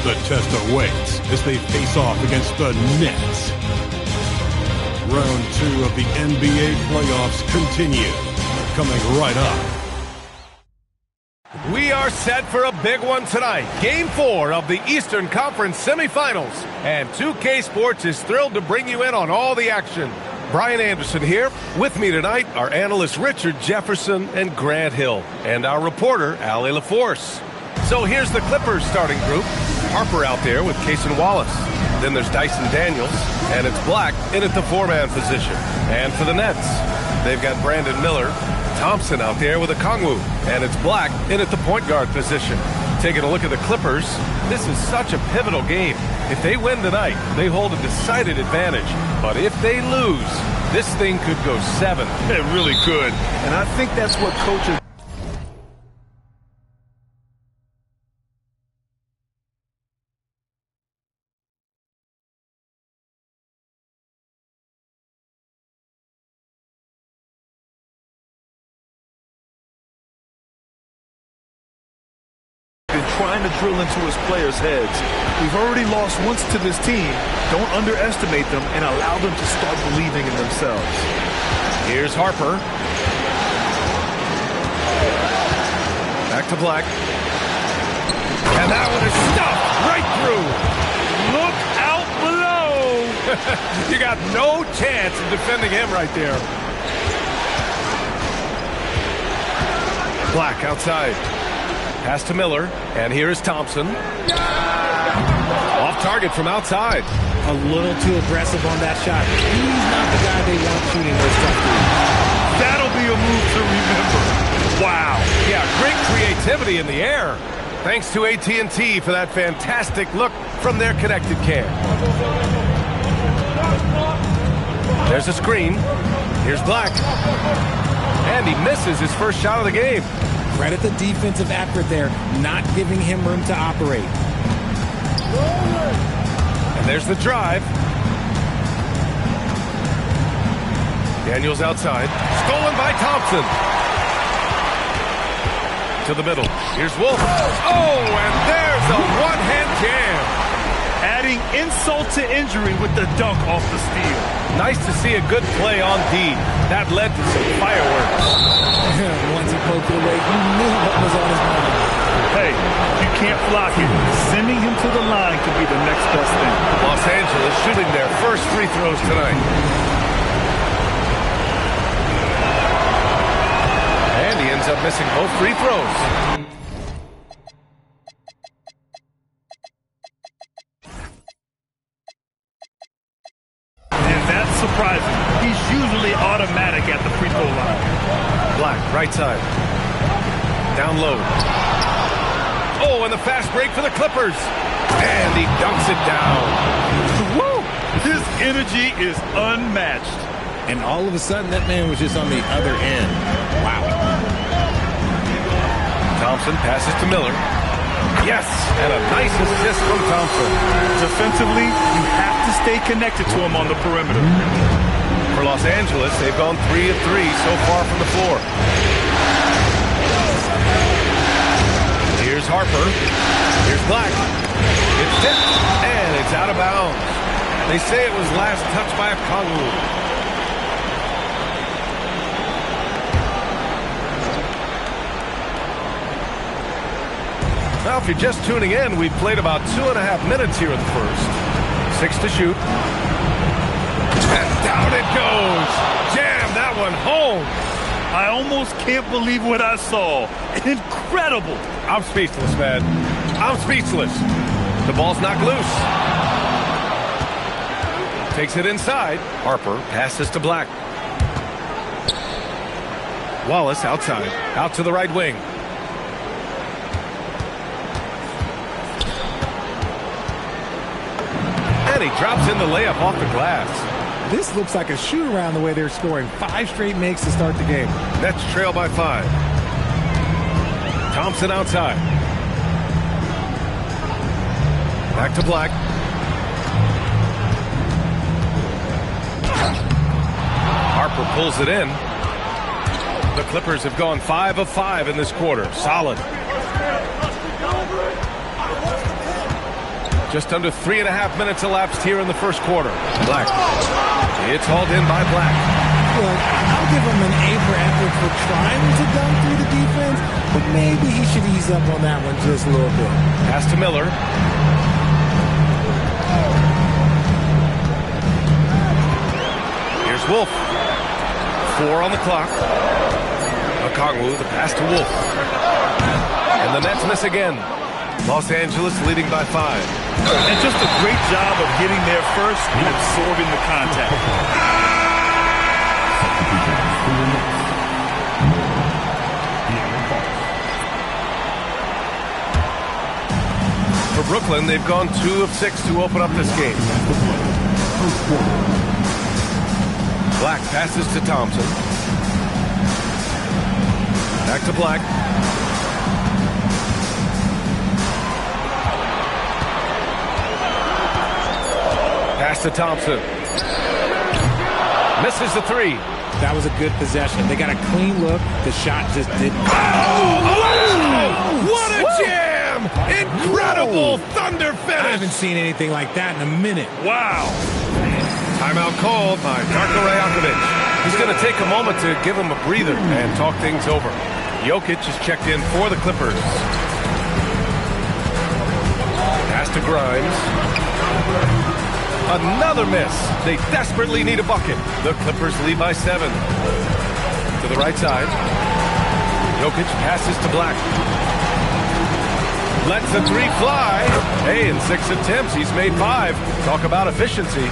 The test awaits as they face off against the Nets. Round 2 of the NBA playoffs continue. Coming right up. We are set for a big one tonight. Game 4 of the Eastern Conference semifinals. And 2K Sports is thrilled to bring you in on all the action. Brian Anderson here. With me tonight are analysts Richard Jefferson and Grant Hill. And our reporter, Allie LaForce. So here's the Clippers starting group. Harper out there with Cason Wallace. Then there's Dyson Daniels. And it's Black in at the 4-man position. And for the Nets, they've got Brandon Miller. Thompson out there with Okongwu, and it's Black in at the point guard position. Taking a look at the Clippers, this is such a pivotal game. If they win tonight, they hold a decided advantage. But if they lose, this thing could go 7. It really could. And I think that's what coaches... trying to drill into his players' heads. We've already lost once to this team. Don't underestimate them and allow them to start believing in themselves. Here's Harper. Back to Black. And that one is stuffed right through. Look out below! You got no chance of defending him right there. Black outside. Pass to Miller, and here is Thompson. Off target from outside. A little too aggressive on that shot. He's not the guy they want shooting this stuff. That'll be a move to remember. Wow. Yeah, great creativity in the air. Thanks to AT&T for that fantastic look from their connected cam. There's a screen. Here's Black. And he misses his first shot of the game. Credit the defensive effort there, not giving him room to operate. And there's the drive. Daniels outside. Stolen by Thompson. To the middle. Here's Wolf. Oh, and there's a one-hand jam. Adding insult to injury with the dunk off the steal. Nice to see a good play on D. That led to some fireworks. Once he poked it away, you knew what was on his mind. Hey, you can't block it. Sending him to the line could be the next best thing. Los Angeles shooting their first free throws tonight. And he ends up missing both free throws. Surprising. He's usually automatic at the free throw line. Black, right side. Down low. Oh, and the fast break for the Clippers. And he dunks it down. Woo! His energy is unmatched. And all of a sudden, that man was just on the other end. Wow. Thompson passes to Miller. Yes, and a nice assist from Thompson. Defensively, you have to stay connected to him on the perimeter. For Los Angeles, they've gone 3 of 3 so far from the floor. Here's Harper. Here's Black. It's tipped, and it's out of bounds. They say it was last touched by Okongwu. Now, if you're just tuning in, we've played about 2.5 minutes here in the first. 6 to shoot. And down it goes. Jam that one home. I almost can't believe what I saw. Incredible. I'm speechless, man. I'm speechless. The ball's knocked loose. Takes it inside. Harper passes to Black. Wallace outside. Out to the right wing. And he drops in the layup off the glass. This looks like a shoot-around the way they're scoring. 5 straight makes to start the game. Nets trail by 5. Thompson outside. Back to Black. Harper pulls it in. The Clippers have gone 5 of 5 in this quarter. Solid. Just under 3.5 minutes elapsed here in the first quarter. Black. It's hauled in by Black. Look, I'll give him an A for effort for trying to dunk through the defense, but maybe he should ease up on that one just a little bit. Pass to Miller. Here's Wolf. 4 on the clock. Okongwu, the pass to Wolf. And the Nets miss again. Los Angeles leading by 5. And just a great job of getting there first and absorbing the contact. For Brooklyn, they've gone 2 of 6 to open up this game. Black passes to Thompson. Back to Black. Pass to Thompson. Misses the 3. That was a good possession. They got a clean look. The shot just didn't. What a jam! Incredible thunder finish! I haven't seen anything like that in a minute. Wow! Timeout called by Darko Rajakovic. He's going to take a moment to give him a breather and talk things over. Jokic is checked in for the Clippers. Pass to Grimes. Another miss. They desperately need a bucket. The Clippers lead by 7. To the right side. Jokic passes to Black. Lets the 3 fly. Hey, in 6 attempts, he's made 5. Talk about efficiency.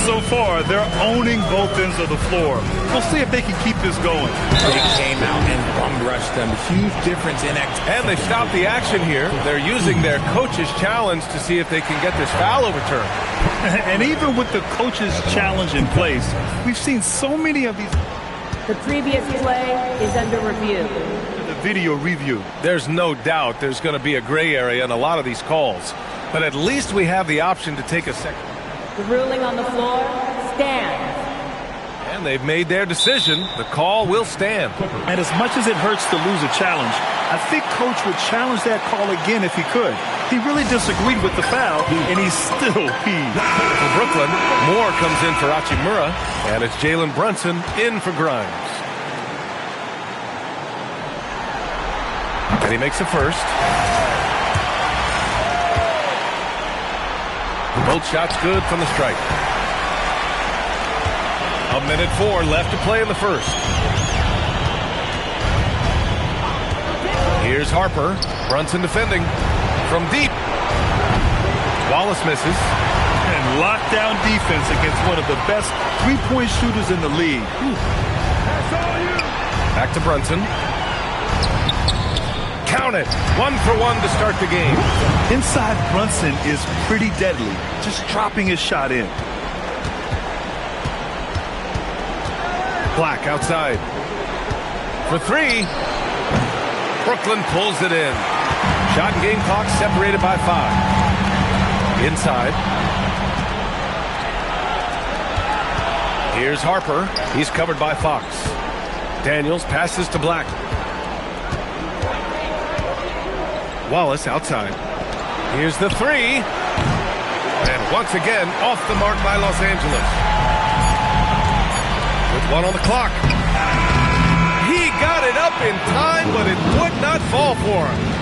So far, they're owning both ends of the floor. We'll see if they can keep this going. They came out and bum rushed them. Huge difference in activity. And they stopped the action here. They're using their coach's challenge to see if they can get this foul overturned. And even with the coach's challenge in place, we've seen so many of these. The previous play is under review. The video review. There's no doubt there's going to be a gray area in a lot of these calls. But at least we have the option to take a second. The ruling on the floor stands. And they've made their decision. The call will stand. And as much as it hurts to lose a challenge, I think Coach would challenge that call again if he could. He really disagreed with the foul, and he's still peeved. For Brooklyn, Moore comes in for Hachimura, and it's Jalen Brunson in for Grimes. And he makes the first. Both shots good from the stripe. 1:04 left to play in the first. Here's Harper. Brunson defending. From deep. Wallace misses. And lockdown defense against one of the best three-point shooters in the league. Back to Brunson. Count it. 1 for 1 to start the game. Inside Brunson is pretty deadly, just dropping his shot in. Black outside. For 3. Brooklyn pulls it in. Shot and game clock separated by 5. Inside. Here's Harper. He's covered by Fox. Daniels passes to Black. Wallace outside. Here's the 3. And once again, off the mark by Los Angeles. With 1 on the clock. He got it up in time, but it would not fall for him.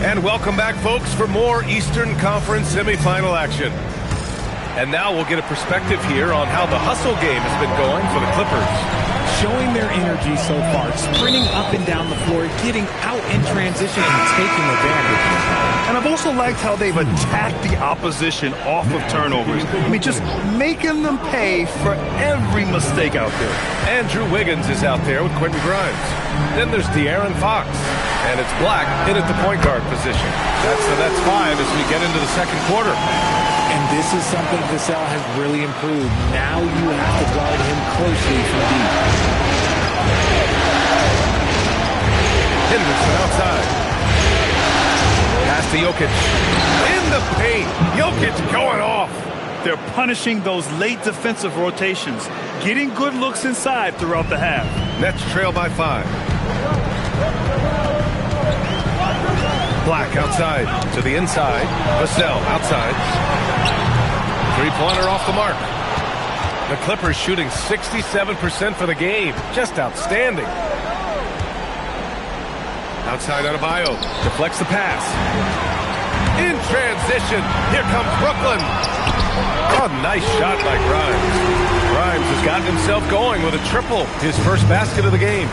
And welcome back, folks, for more Eastern Conference semifinal action. And now we'll get a perspective here on how the hustle game has been going for the Clippers. Showing their energy so far, sprinting up and down the floor, getting out in transition and taking advantage. And I've also liked how they've attacked the opposition off of turnovers. I mean, just making them pay for every mistake out there. Andrew Wiggins is out there with Quentin Grimes. Then there's De'Aaron Fox. And it's Black in at the point guard position. That's 5 as we get into the second quarter. And this is something Vassell has really improved. Now you have to guard him closely from deep. Henderson outside. Pass to Jokic. in the paint. Jokic going off. They're punishing those late defensive rotations, getting good looks inside throughout the half. Nets trail by 5. Black outside to the inside. Vassell outside. Three-pointer off the mark. The Clippers shooting 67% for the game. Just outstanding. Outside Adebayo. Deflects the pass. In transition. Here comes Brooklyn. Oh, nice shot by Grimes. Grimes has gotten himself going with a triple. His first basket of the game.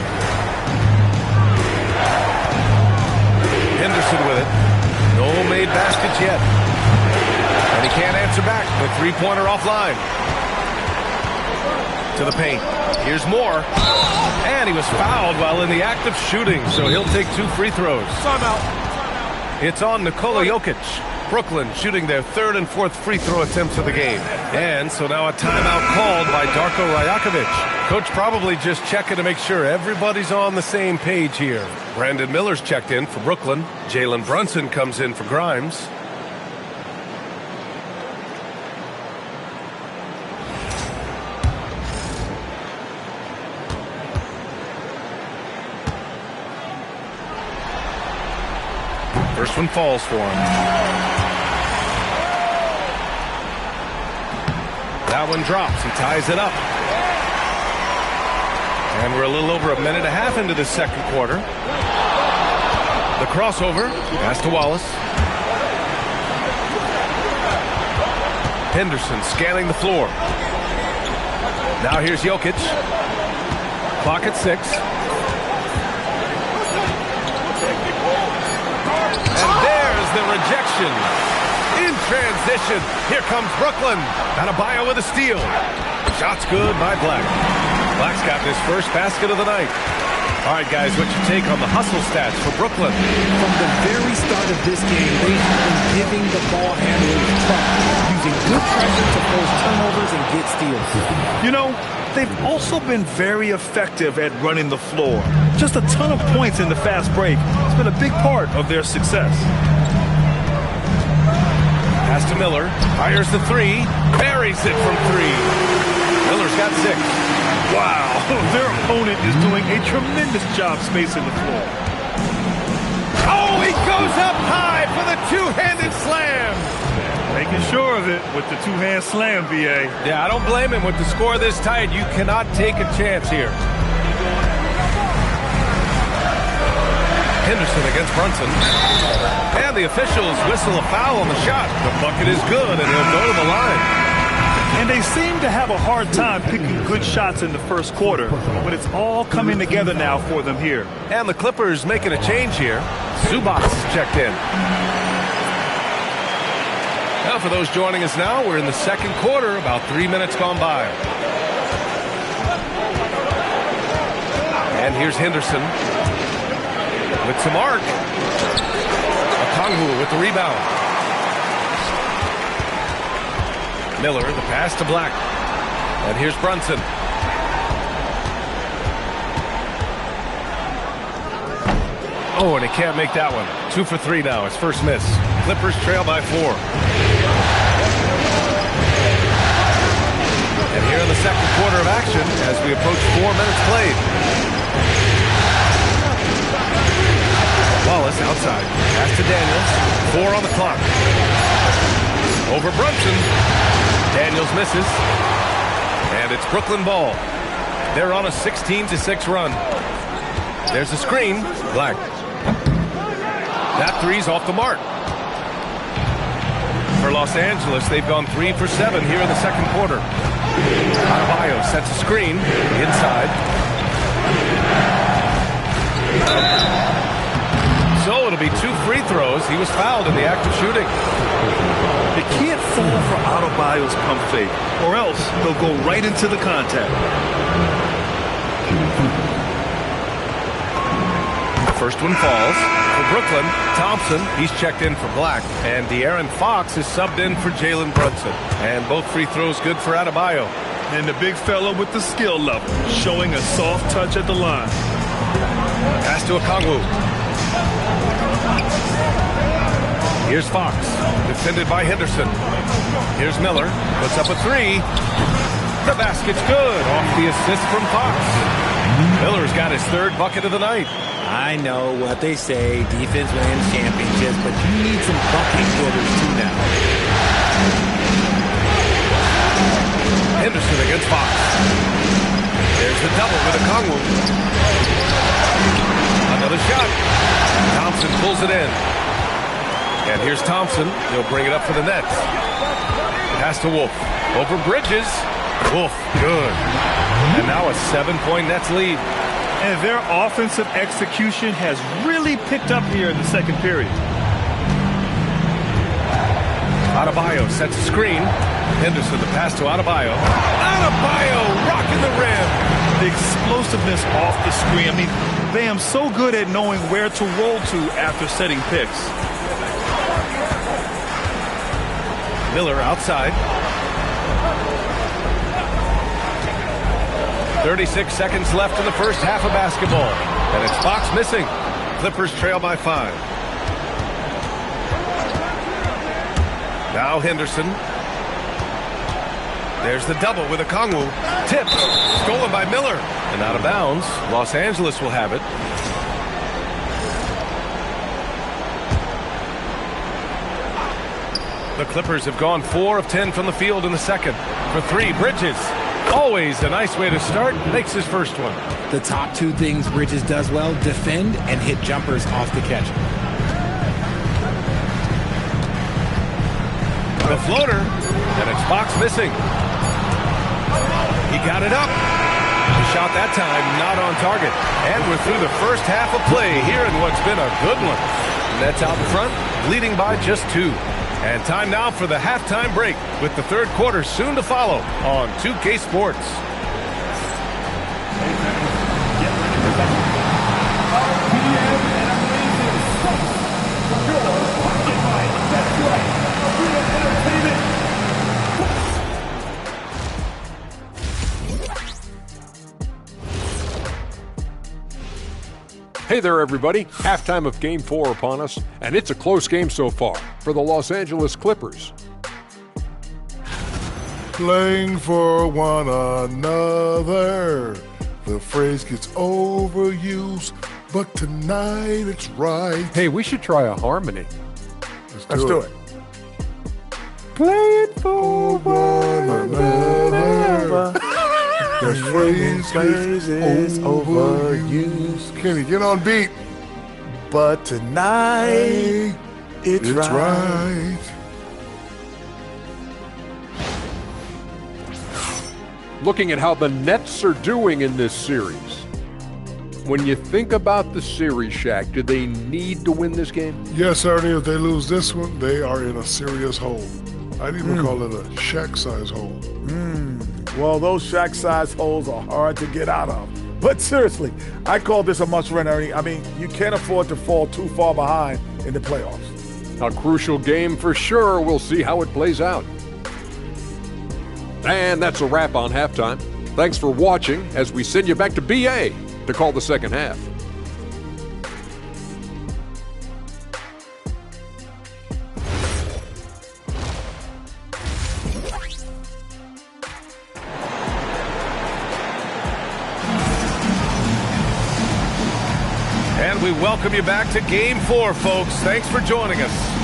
Henderson with it. No made baskets yet. And he can't answer back. The three-pointer offline. To the paint. Here's Moore. And he was fouled while in the act of shooting, so he'll take 2 free throws. Timeout. It's on Nikola Jokic. Brooklyn shooting their 3rd and 4th free throw attempts of the game. And so now a timeout called by Darko Rajakovic. Coach probably just checking to make sure everybody's on the same page here. Brandon Miller's checked in for Brooklyn. Jalen Brunson comes in for Grimes. First one falls for him. That one drops. He ties it up. And we're a little over a minute and a half into the second quarter. The crossover. Pass to Wallace. Henderson scanning the floor. Now here's Jokic. Clock at 6. The rejection. In transition. Here comes Brooklyn. Adebayo with a steal. Shot's good by Black. Black's got his first basket of the night. All right, guys, what's your take on the hustle stats for Brooklyn? From the very start of this game, they have been giving the ball handlers trouble, using good pressure to force turnovers and get steals. You know, they've also been very effective at running the floor. Just a ton of points in the fast break. It's been a big part of their success. Pass to Miller. Fires the 3. Buries it from 3. Miller's got 6. Wow, their opponent is doing a tremendous job spacing the floor. Oh, he goes up high for the two-handed slam. Making sure of it with the two-hand slam, B.A. Yeah, I don't blame him. With the score this tight, you cannot take a chance here. Henderson against Brunson. And the officials whistle a foul on the shot. The bucket is good, and he'll go to the line. And they seem to have a hard time picking good shots in the first quarter, but it's all coming together now for them here. And the Clippers making a change here. Zubac checked in. Now, for those joining us now, we're in the second quarter, about 3 minutes gone by. And here's Henderson with some arc. Okongwu with the rebound. Miller, the pass to Black. And here's Brunson. Oh, and he can't make that one. 2 for 3 now, his first miss. Clippers trail by 4. And here in the second quarter of action, as we approach 4 minutes played. Wallace outside. Pass to Daniels. 4 on the clock. Over Brunson. Daniels misses. And it's Brooklyn ball. They're on a 16-6 run. There's a screen. Black. That three's off the mark. For Los Angeles, they've gone 3 for 7 here in the second quarter. Adebayo sets a screen. Inside. So it'll be 2 free throws. He was fouled in the act of shooting. They can't fall for Adebayo's pump fake, or else they'll go right into the contact. The first one falls. For Brooklyn, Thompson, he's checked in for Black. And De'Aaron Fox is subbed in for Jalen Brunson. And both free throws good for Adebayo. And the big fella with the skill level, showing a soft touch at the line. Pass to Okongwu. Here's Fox, defended by Henderson. Here's Miller, puts up a three. The basket's good, off the assist from Fox. Miller's got his third bucket of the night. I know what they say, defense wins championships, but you need some bucket getters too now. Henderson against Fox. There's the double with Okongwu. Another shot. Thompson pulls it in. And here's Thompson. He'll bring it up for the Nets. Pass to Wolf. Over Bridges. Wolf, good. And now a 7-point Nets lead. And their offensive execution has really picked up here in the second period. Adebayo sets a screen. Henderson, the pass to Adebayo. Adebayo rocking the rim. The explosiveness off the screen. I mean, Bam's so good at knowing where to roll to after setting picks. Miller outside. 36 seconds left in the first half of basketball. And it's Fox missing. Clippers trail by 5. Now Henderson. There's the double with Okongwu. Tipped. Stolen by Miller. And out of bounds. Los Angeles will have it. The Clippers have gone 4 of 10 from the field in the second. For 3, Bridges. Always a nice way to start. Makes his first one. The top two things Bridges does well, defend and hit jumpers off the catch. The floater. And it's Fox missing. He got it up. The shot that time not on target. And we're through the first half of play here in what's been a good one. Nets out in front, leading by just 2. And time now for the halftime break with the third quarter soon to follow on 2K Sports. Hey there, everybody. Halftime of Game 4 upon us, and it's a close game so far for the Los Angeles Clippers. Playing for one another. The phrase gets overused, but tonight it's right. Hey, we should try a harmony. Let's do it. Playing for one another. The phrase gets overused. Kenny, get on beat. But tonight, it's right. Looking at how the Nets are doing in this series. When you think about the series, Shaq, do they need to win this game? Yes, Ernie, if they lose this one, they are in a serious hole. I'd even call it a Shaq-size hole. Well, those Shaq-sized holes are hard to get out of. But seriously, I call this a must-win, Ernie. I mean, you can't afford to fall too far behind in the playoffs. A crucial game for sure. We'll see how it plays out. And that's a wrap on halftime. Thanks for watching as we send you back to BA to call the second half. And we welcome you back to Game 4, folks. Thanks for joining us.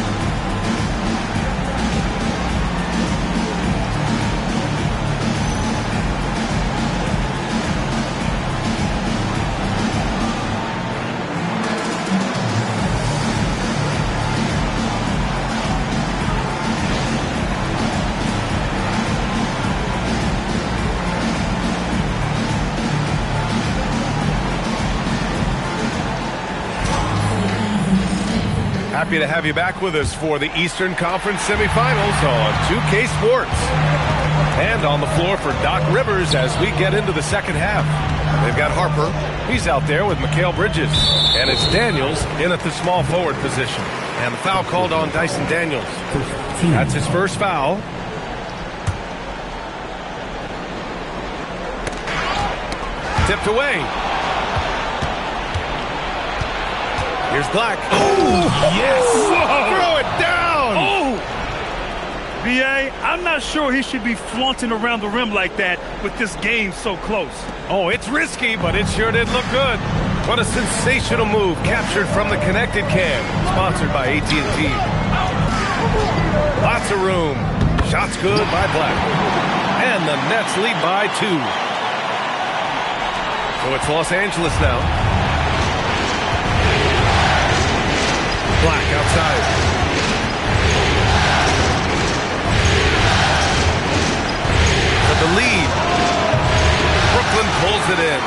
Happy to have you back with us for the Eastern Conference semifinals on 2K Sports. And on the floor for Doc Rivers as we get into the second half. They've got Harper. He's out there with Mikal Bridges. And it's Daniels in at the small forward position. And the foul called on Dyson Daniels. That's his first foul. Tipped away. Here's Black. Oh, yes! Whoa. Throw it down! Oh! B.A., I'm not sure he should be flaunting around the rim like that with this game so close. Oh, it's risky, but it sure did look good. What a sensational move, captured from the connected cam, sponsored by AT&T. Lots of room. Shots good by Black. And the Nets lead by 2. So it's Los Angeles now. Black outside. For the lead. Brooklyn pulls it in.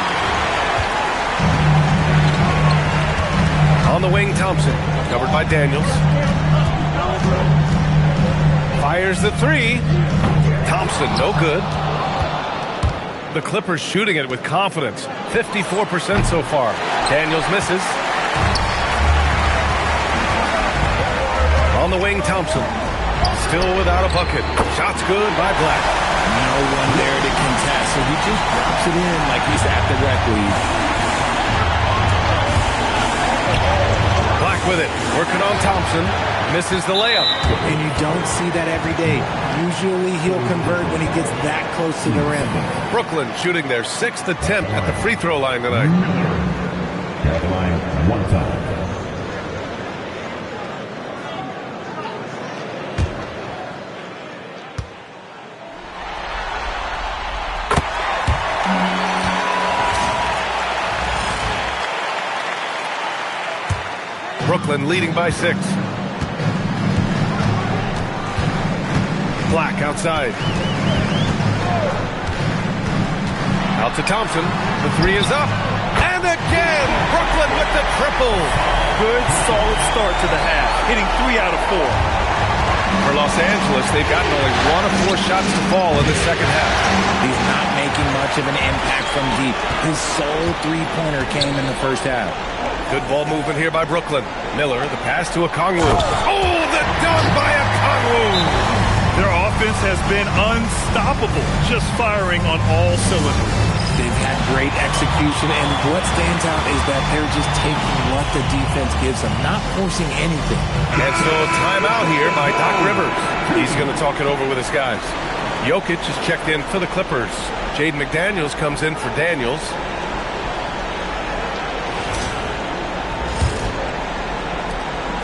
On the wing, Thompson, covered by Daniels. Fires the 3. Thompson, no good. The Clippers shooting it with confidence. 54% so far. Daniels misses. On the wing, Thompson. Still without a bucket. Shots good by Black. No one there to contest, so he just drops it in like he's at the rec league. Black with it. Working on Thompson. Misses the layup. And you don't see that every day. Usually he'll convert when he gets that close to the rim. Brooklyn shooting their 6th attempt at the free throw line tonight. At the line, 1 time. Brooklyn leading by 6. Black outside. Out to Thompson. The 3 is up. And again, Brooklyn with the triple. Good, solid start to the half, hitting 3 out of 4. For Los Angeles, they've gotten only 1 of 4 shots to fall in the second half. He's not making much of an impact from deep. His sole three-pointer came in the first half. Good ball movement here by Brooklyn. Miller, the pass to Okongwu. Oh, the dunk by Okongwu! Their offense has been unstoppable, just firing on all cylinders. They've had great execution, and what stands out is that they're just taking what the defense gives them, not forcing anything. And so timeout here by Doc Rivers. He's going to talk it over with his guys. Jokic is checked in for the Clippers. Jaden McDaniels comes in for Daniels.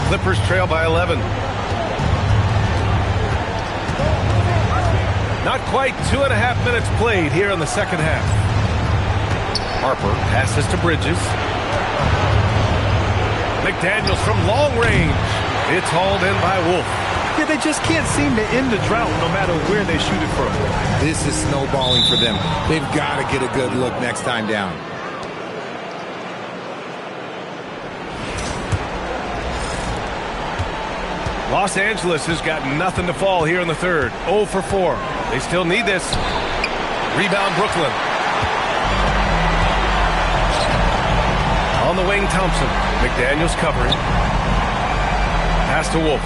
Clippers trail by 11. Not quite 2.5 minutes played here in the second half. Harper passes to Bridges. McDaniels from long range. It's hauled in by Wolf. Yeah, they just can't seem to end the drought no matter where they shoot it from. This is snowballing for them. They've got to get a good look next time down. Los Angeles has got nothing to fall here in the third. 0 for 4. They still need this. Rebound Brooklyn. On the wing, Thompson. McDaniels covering. Pass to Wolf.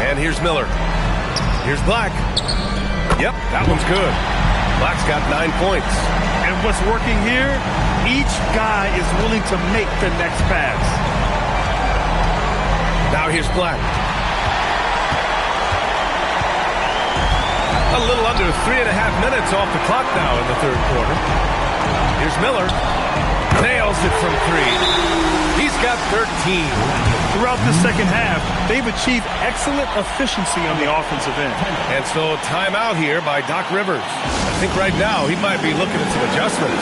And here's Miller. Here's Black. Yep, that one's good. Black's got 9 points. And what's working here, each guy is willing to make the next pass. Now here's Black. A little under 3.5 minutes off the clock now in the third quarter. Here's Miller. Nails it from 3. He's got 13. Throughout the second half, they've achieved excellent efficiency on the offensive end. And so timeout here by Doc Rivers. I think right now he might be looking at some adjustments.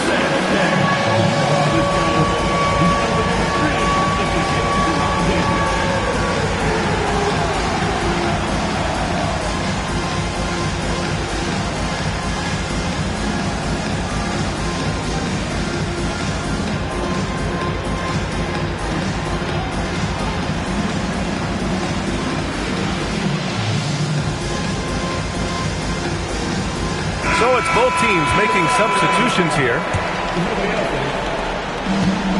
So it's both teams making substitutions here.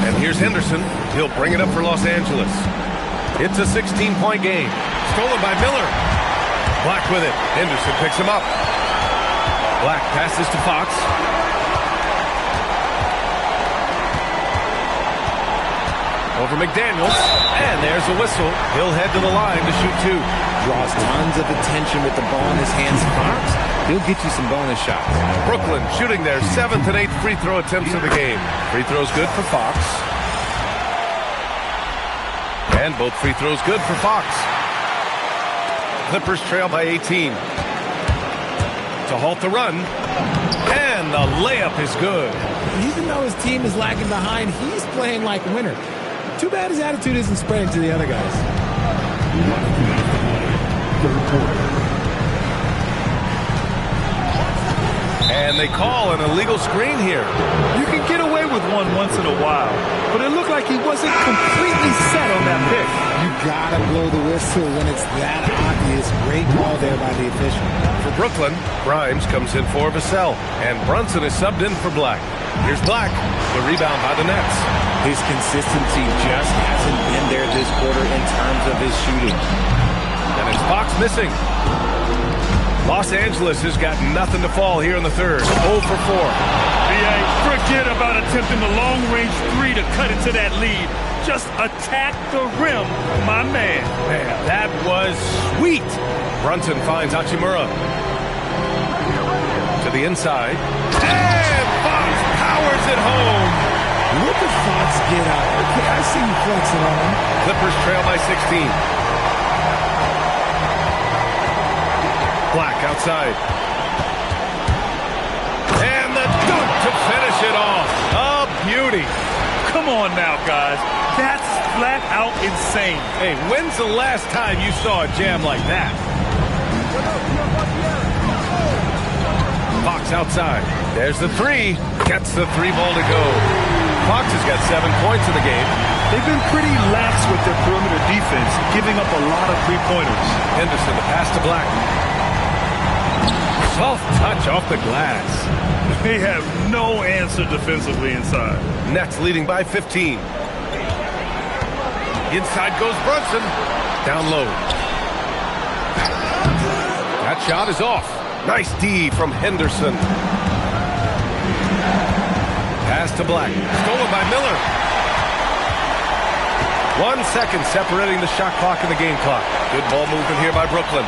And here's Henderson. He'll bring it up for Los Angeles. It's a 16-point game. Stolen by Miller. Black with it. Henderson picks him up. Black passes to Fox. Over McDaniels. And there's a whistle. He'll head to the line to shoot two. Draws tons of attention with the ball in his hands. Fox, he'll get you some bonus shots. Brooklyn shooting their 7th and 8th free throw attempts of the game. Free throws good for Fox. And both free throws good for Fox. Clippers trail by 18. To halt the run. And the layup is good. Even though his team is lagging behind, he's playing like a winner. Too bad his attitude isn't spreading to the other guys. Third quarter. And they call an illegal screen here. You can get away with one once in a while, but it looked like he wasn't completely set on that pick. You gotta blow the whistle when it's that obvious. Great call there by the official. For Brooklyn, Grimes comes in for Vassell, and Brunson is subbed in for Black. Here's Black, the rebound by the Nets. His consistency just hasn't been there this quarter in terms of his shooting. And it's Fox missing. Los Angeles has got nothing to fall here in the third. 0 for 4. Forget about attempting the long-range three to cut into that lead. Just attack the rim, my man. Man, that was sweet. Brunson finds Hachimura. To the inside. And Fox powers it home. Look at Fox get up. Okay, I see you flexing on him. Clippers trail by 16. Black outside. And the dunk to finish it off. A beauty. Come on now, guys. That's flat out insane. Hey, when's the last time you saw a jam like that? Fox outside. There's the three. Gets the three ball to go. Fox has got 7 points in the game. They've been pretty lax with their perimeter defense, giving up a lot of three-pointers. Henderson, the pass to Black. Soft touch off the glass. They have no answer defensively inside. Nets leading by 15. Inside goes Brunson. Down low. That shot is off. Nice D from Henderson. Pass to Black. Stolen by Miller. 1 second separating the shot clock and the game clock. Good ball movement here by Brooklyn.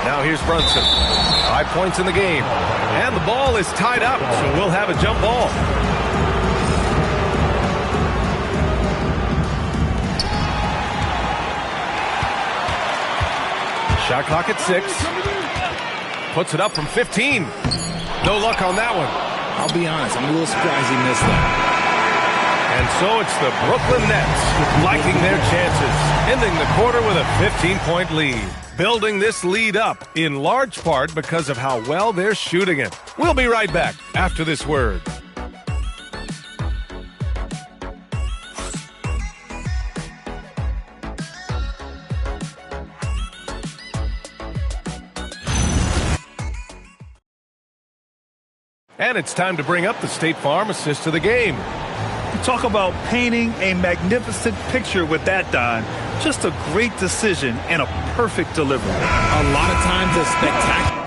Now here's Brunson. 5 points in the game. And the ball is tied up, so we'll have a jump ball. Shot clock at 6. Puts it up from 15. No luck on that one. I'll be honest, I'm a little surprised he missed that. And so it's the Brooklyn Nets liking their chances, ending the quarter with a 15-point lead. Building this lead up in large part because of how well they're shooting it. We'll be right back after this word. And it's time to bring up the State Farm assist of the game. Talk about painting a magnificent picture with that dime. Just a great decision and a perfect delivery. A lot of times a spectacular.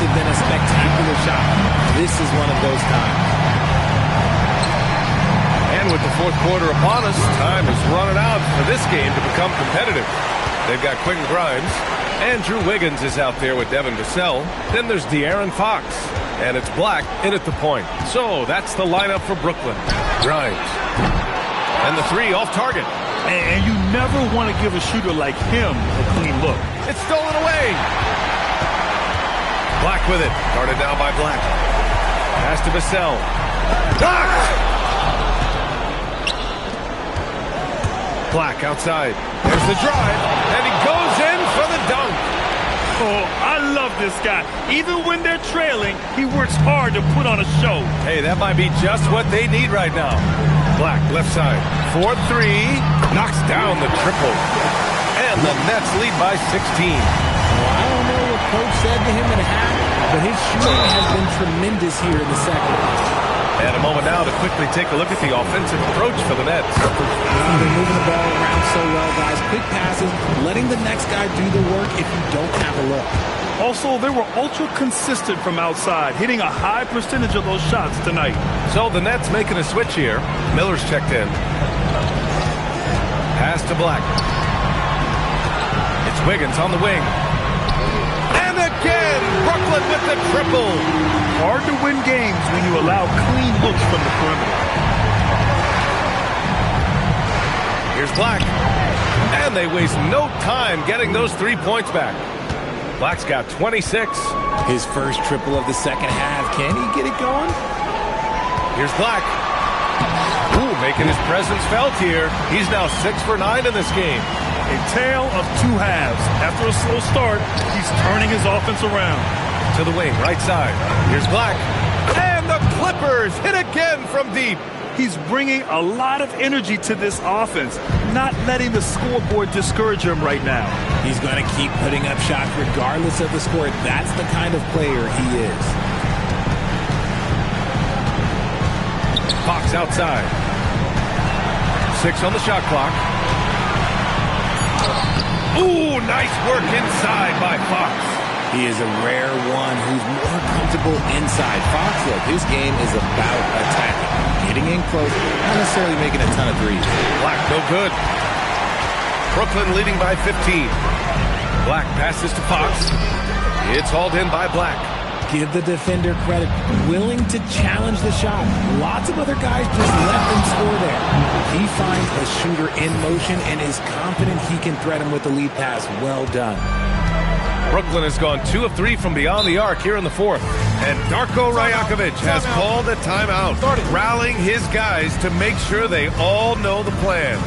impressive than a spectacular shot. This is one of those times. And with the fourth quarter upon us, time is running out for this game to become competitive. They've got Quentin Grimes. Andrew Wiggins is out there with Devin Vassell. Then there's De'Aaron Fox. And it's Black in at the point. So that's the lineup for Brooklyn. Grimes. And the three off target. And you never want to give a shooter like him a clean look. It's stolen away. Black with it. Guarded now by Black. Pass to Vassell. Blocked! Black outside. There's the drive. And he goes in for the dunk. Oh, I love this guy. Even when they're trailing, he works hard to put on a show. Hey, that might be just what they need right now. Black, left side. 4-3. Knocks down the triple. And the Nets lead by 16. Well, I don't know what Coach said to him in a half, but his shooting has been tremendous here in the second. And a moment now to quickly take a look at the offensive approach for the Nets. They're moving the ball around so well, guys. Quick passes, letting the next guy do the work if you don't have a look. Also, they were ultra consistent from outside, hitting a high percentage of those shots tonight. So the Nets making a switch here. Miller's checked in. Pass to Black. It's Wiggins on the wing. And again, Brooklyn with the triple. Hard to win games when you allow clean looks from the perimeter. Here's Black. And they waste no time getting those 3 points back. Black's got 26. His first triple of the second half. Can he get it going? Here's Black. Ooh, making his presence felt here. He's now 6 for 9 in this game. A tale of two halves. After a slow start, he's turning his offense around. To the wing, right side. Here's Black. And the Clippers hit again from deep. He's bringing a lot of energy to this offense, not letting the scoreboard discourage him right now. He's going to keep putting up shots regardless of the score. That's the kind of player he is. Fox outside. 6 on the shot clock. Ooh, nice work inside by Fox. He is a rare one who's more comfortable inside. Fox, look, his game is about attacking, getting in close, not necessarily making a ton of threes. Black, no good. Brooklyn leading by 15. Black passes to Fox. It's hauled in by Black. Give the defender credit, willing to challenge the shot. Lots of other guys just let them score there. He finds a shooter in motion and is confident he can threat him with the lead pass. Well done. Brooklyn has gone 2 of 3 from beyond the arc here in the fourth. And Darko Rajakovic has called a timeout, rallying his guys to make sure they all know the plan.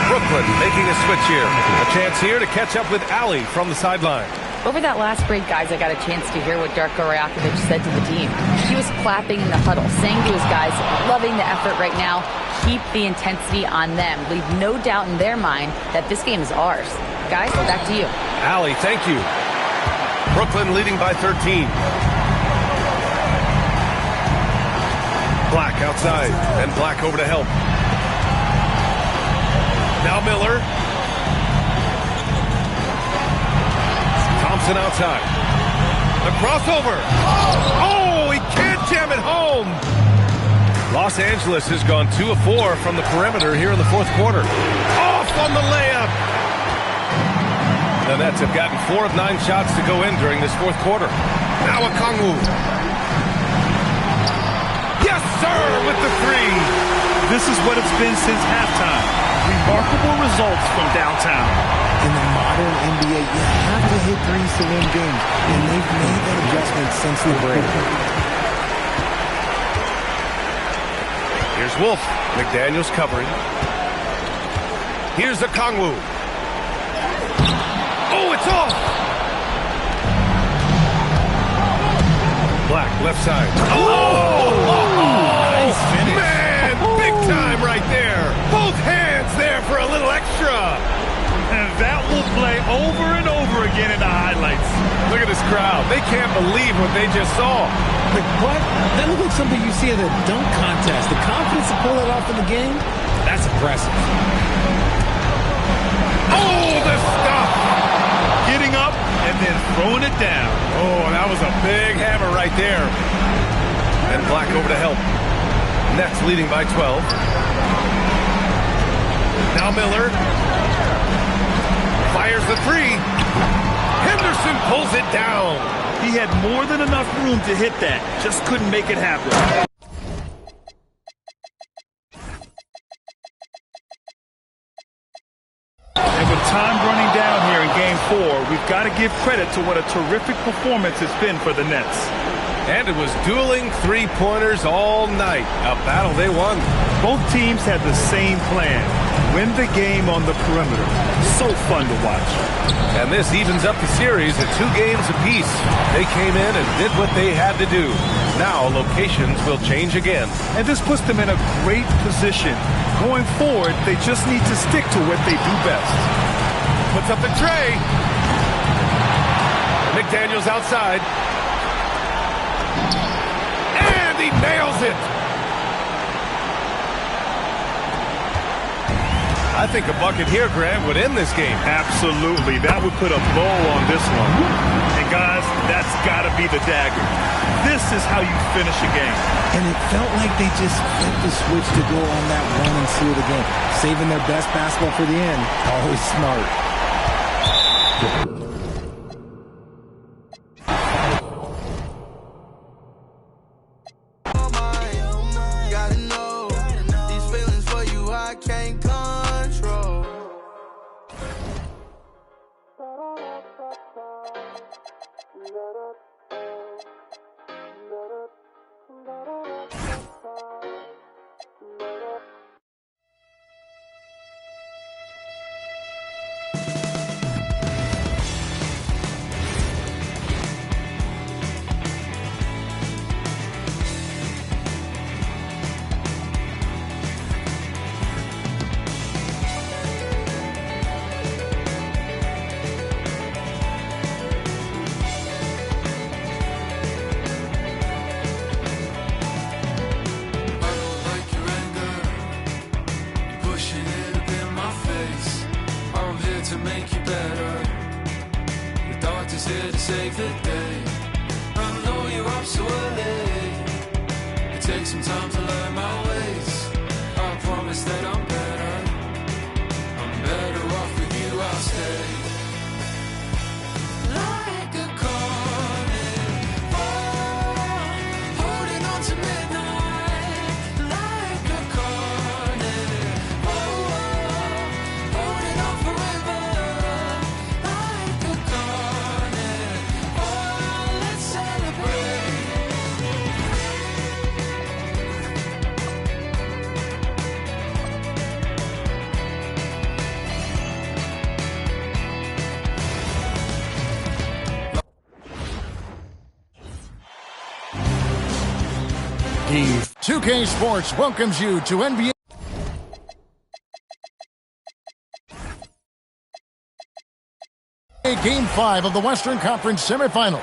Brooklyn making a switch here. A chance here to catch up with Allie from the sideline. Over that last break, guys, I got a chance to hear what Darko Rajakovic said to the team. He was clapping in the huddle, saying to his guys, loving the effort right now, keep the intensity on them. Leave no doubt in their mind that this game is ours. Guys, back to you. Allie, thank you. Brooklyn leading by 13. Black outside, and Black over to help. Now Miller. Thompson outside. The crossover. Oh, he can't jam it home. Los Angeles has gone 2 of 4 from the perimeter here in the fourth quarter. Off on the layup. The Nets have gotten 4 of 9 shots to go in during this fourth quarter. Now Okongwu. Yes, sir, with the 3. This is what it's been since halftime. Remarkable results from downtown. In the modern NBA, you have to hit threes to win games, and they've made that adjustment since the break. Here's Wolf. McDaniels covering. Here's Okongwu. Oh, it's off! Black, left side. Oh! Nice finish. Man, big time right there. Both hands there for a little extra. And that will play over and over again. again in the highlights. Look at this crowd. They can't believe what they just saw. Like, what? That looked like something you see at a dunk contest. The confidence to pull it off in the game, that's impressive. Oh, the stuff! Getting up and then throwing it down. Oh, that was a big hammer right there. And Black over to help. Nets leading by 12. Now Miller fires the three. Henderson pulls it down. He had more than enough room to hit that. Just couldn't make it happen. And with time running down here in Game 4, we've got to give credit to what a terrific performance it's been for the Nets. And it was dueling three-pointers all night. A battle they won. Both teams had the same plan. Win the game on the perimeter. So fun to watch. And this evens up the series at 2 games apiece. They came in and did what they had to do. Now locations will change again. And this puts them in a great position. Going forward, they just need to stick to what they do best. Puts up the tray. McDaniels outside. And he nails it. I think a bucket here, Grant, would end this game. Absolutely. That would put a bow on this one. And guys, that's got to be the dagger. This is how you finish a game. And it felt like they just flipped the switch to go on that run and seal the game. Saving their best basketball for the end. Always smart. Steve. 2K Sports welcomes you to NBA. Game 5 of the Western Conference semifinals.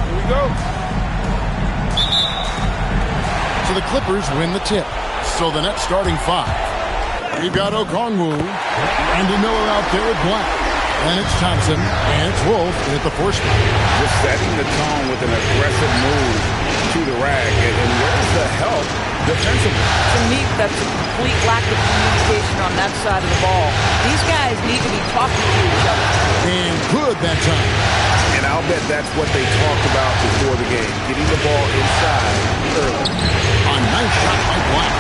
Here we go. So the Clippers win the tip. So the Nets starting 5. We've got Okongwu, Andy Miller out there with Black. And it's Thompson, and it's Wolf at the 4 spot. Just setting the tone with an aggressive move to the rack. And where's the help defensively? To me, that's a complete lack of communication on that side of the ball. These guys need to be talking to each other. And good that time. And I'll bet that's what they talked about before the game. Getting the ball inside early. A nice shot by Black.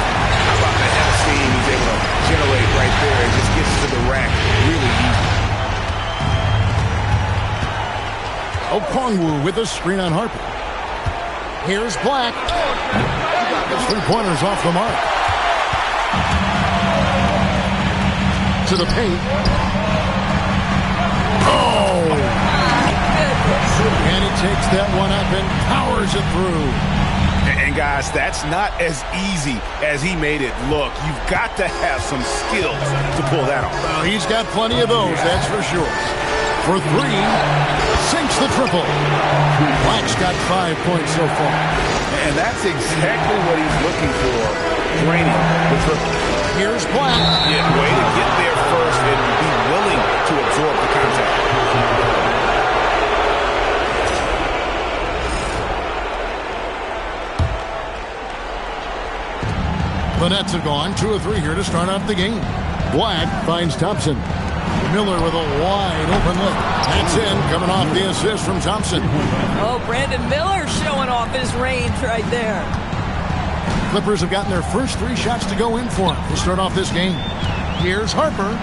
How about the head steam he's able to generate right there and just gets to the rack really easy. Okongwu with a screen on Harper. Here's Black. The 3-pointers off the mark. To the paint. Oh! And he takes that one up and powers it through. And guys, that's not as easy as he made it look. You've got to have some skills to pull that off. Well, he's got plenty of those, that's for sure. For three, sinks the triple. Black's got 5 points so far. And that's exactly what he's looking for, draining the triple. Here's Black. Yeah, way to get there first and be willing to absorb the contact. The Nets have gone 2 of 3 here to start off the game. Black finds Thompson. Miller with a wide open look. That's in, coming off the assist from Thompson. Oh, Brandon Miller showing off his range right there. Clippers have gotten their first 3 shots to go in for him to start off this game. Here's Harper.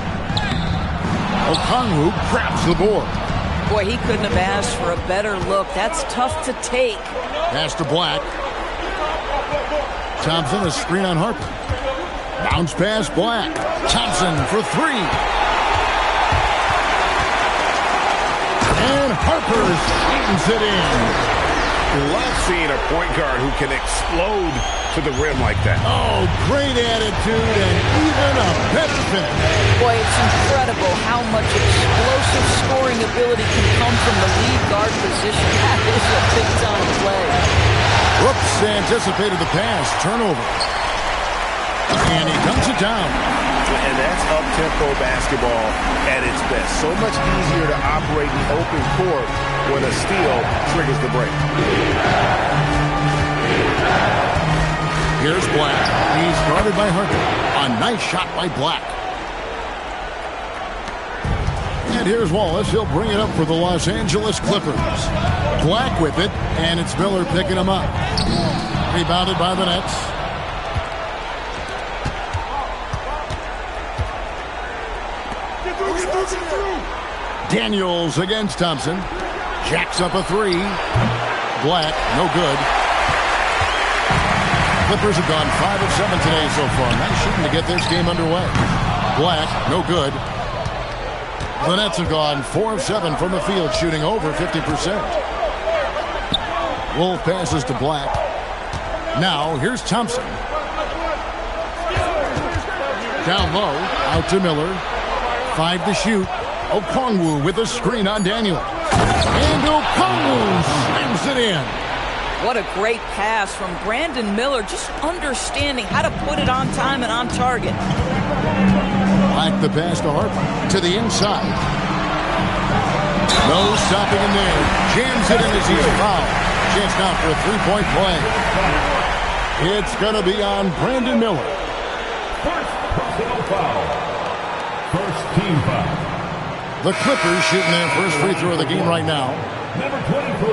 Okongwu grabs the board. Boy, he couldn't have asked for a better look. That's tough to take. Pass to Black. Thompson, a screen on Harper. Bounce pass, Black. Thompson for 3. And Harper slams it in. Love seeing a point guard who can explode to the rim like that. Oh, great attitude and even a better finish. Boy, it's incredible how much explosive scoring ability can come from the lead guard position. That is a big-time play. Brooks anticipated the pass. Turnover. And he dumps it down. And that's up-tempo basketball at its best. So much easier to operate in the open court when a steal triggers the break. Here's Black. He's guarded by Harper. A nice shot by Black. And here's Wallace. He'll bring it up for the Los Angeles Clippers. Black with it, and it's Miller picking him up. Rebounded by the Nets. Daniels against Thompson. Jacks up a 3. Black, no good. Clippers have gone 5 of 7 today so far. Nice shooting to get this game underway. Black, no good. The Nets have gone 4 of 7 from the field, shooting over 50%. Wolf passes to Black. Now, here's Thompson. Down low, out to Miller. 5 to shoot. Okongwu with a screen on Daniel. And Okongwu slams it in. What a great pass from Brandon Miller, just understanding how to put it on time and on target. Like the pass to Harper to the inside. No stopping him there. Jams it in as he's fouled. Chance now for a 3-point play. It's going to be on Brandon Miller. First personal foul. First team foul. The Clippers shooting their first free throw of the game right now. Number 23.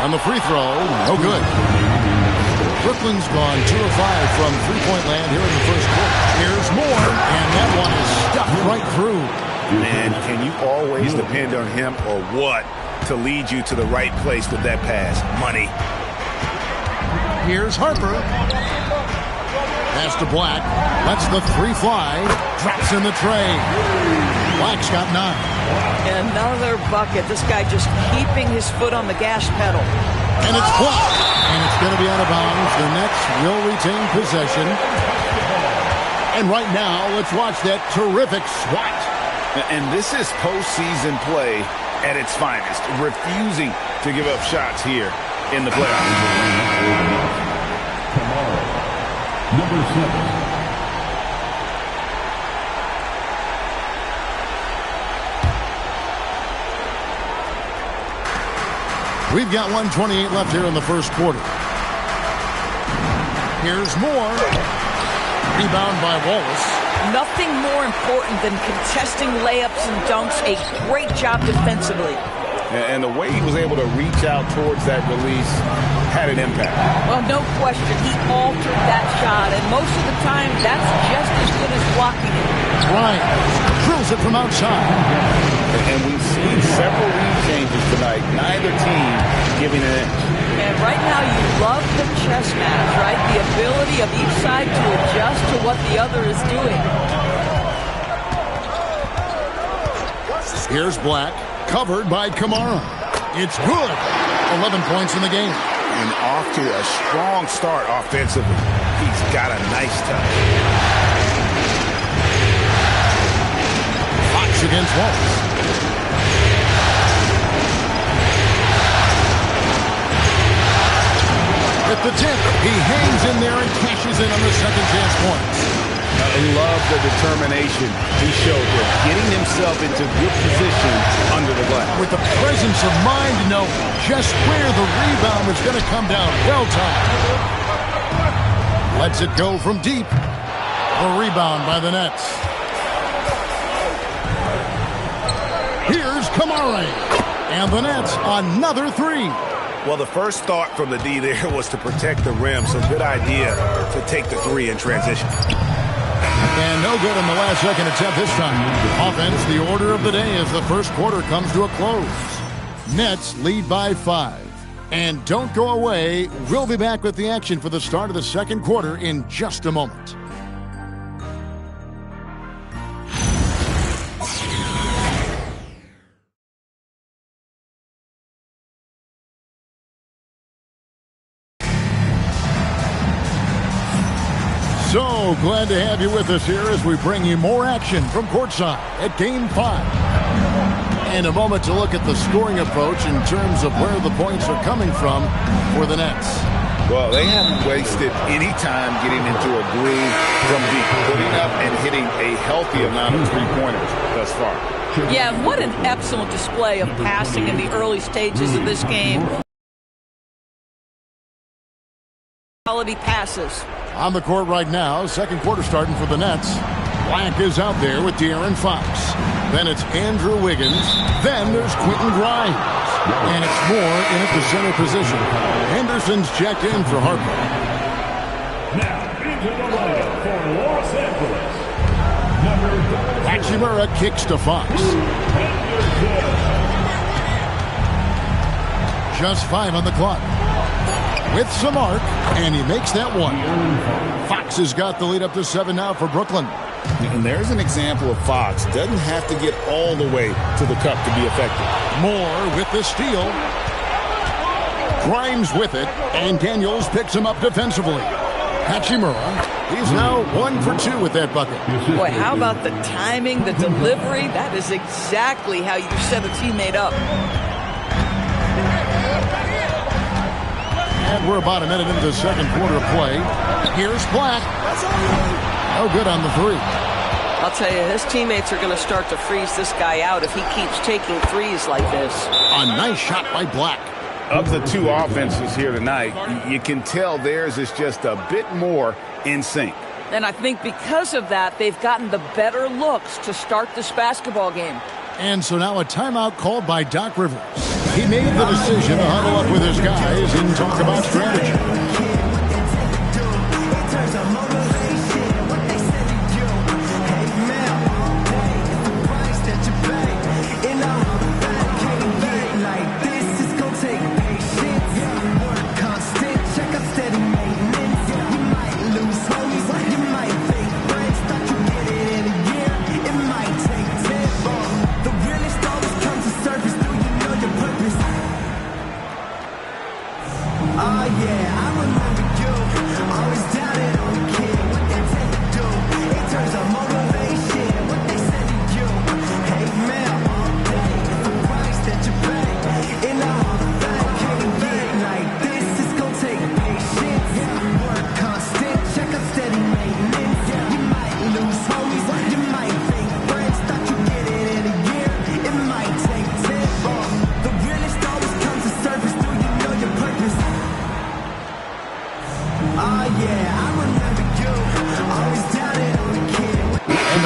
On the free throw, no good. Brooklyn's gone 2 of 5 from three-point land here in the first quarter. Here's more, and that one is stuffed right through. Man, can you always depend on him or what to lead you to the right place with that pass? Money. Here's Harper. Pass to Black. Lets the 3 fly. Drops in the tray. Black's got 9. Another bucket. This guy just keeping his foot on the gas pedal. And it's blocked. And it's going to be out of bounds. The Nets will retain possession. And right now, let's watch that terrific swat. And this is postseason play at its finest. Refusing to give up shots here in the playoffs. Number 7. We've got 1:28 left here in the first quarter. Here's more. Rebound by Wallace. Nothing more important than contesting layups and dunks. A great job defensively. And the way he was able to reach out towards that release had an impact. Well, no question. He altered that shot, and most of the time, that's just as good as blocking it. Bryant drills it from outside. And we've seen several lead changes tonight. Neither team giving an inch. And right now, you love the chess match, right? The ability of each side to adjust to what the other is doing. Here's Black. Covered by Kamara. It's good. 11 points in the game. And off to a strong start offensively. He's got a nice touch. Fox against Wallace. At the tip, he hangs in there and cashes in on the second chance points. I love the determination he showed here, getting himself into good position under the glass. With the presence of mind to know just where the rebound was going to come down. Well timed. Lets it go from deep. The rebound by the Nets. Here's Kamara. And the Nets, another three. Well, the first thought from the D there was to protect the rim, so good idea to take the three in transition. And no good in the last second attempt this time. Offense, the order of the day as the first quarter comes to a close. Nets lead by 5. And don't go away. We'll be back with the action for the start of the second quarter in just a moment. So glad to have you with us here as we bring you more action from courtside at Game 5. And a moment to look at the scoring approach in terms of where the points are coming from for the Nets. Well, they haven't wasted any time getting into a groove from deep, putting up and hitting a healthy amount of three-pointers thus far. Yeah, what an excellent display of passing in the early stages of this game. Quality passes. On the court right now, second quarter starting for the Nets. Black is out there with De'Aaron Fox. Then it's Andrew Wiggins. Then there's Quentin Grimes. And it's Moore in at the center position. Henderson's checked in for Harper. Now into the lineup for Los Angeles. Hachimura kicks to Fox. Just 5 on the clock. With some arc, and he makes that one. Fox has got the lead up to 7 now for Brooklyn. And there's an example of Fox. Doesn't have to get all the way to the cup to be effective. Moore with the steal. Grimes with it, and Daniels picks him up defensively. Hachimura, he's now 1 for 2 with that bucket. Boy, how about the timing, the delivery? That is exactly how you set a teammate up. And we're about a minute into the second quarter of play. Here's Black. No good on the three. I'll tell you, his teammates are going to start to freeze this guy out if he keeps taking threes like this. A nice shot by Black. Of the two offenses here tonight, you can tell theirs is just a bit more in sync. And I think because of that, they've gotten the better looks to start this basketball game. And so now a timeout called by Doc Rivers. He made the decision to huddle up with his guys and talk about strategy.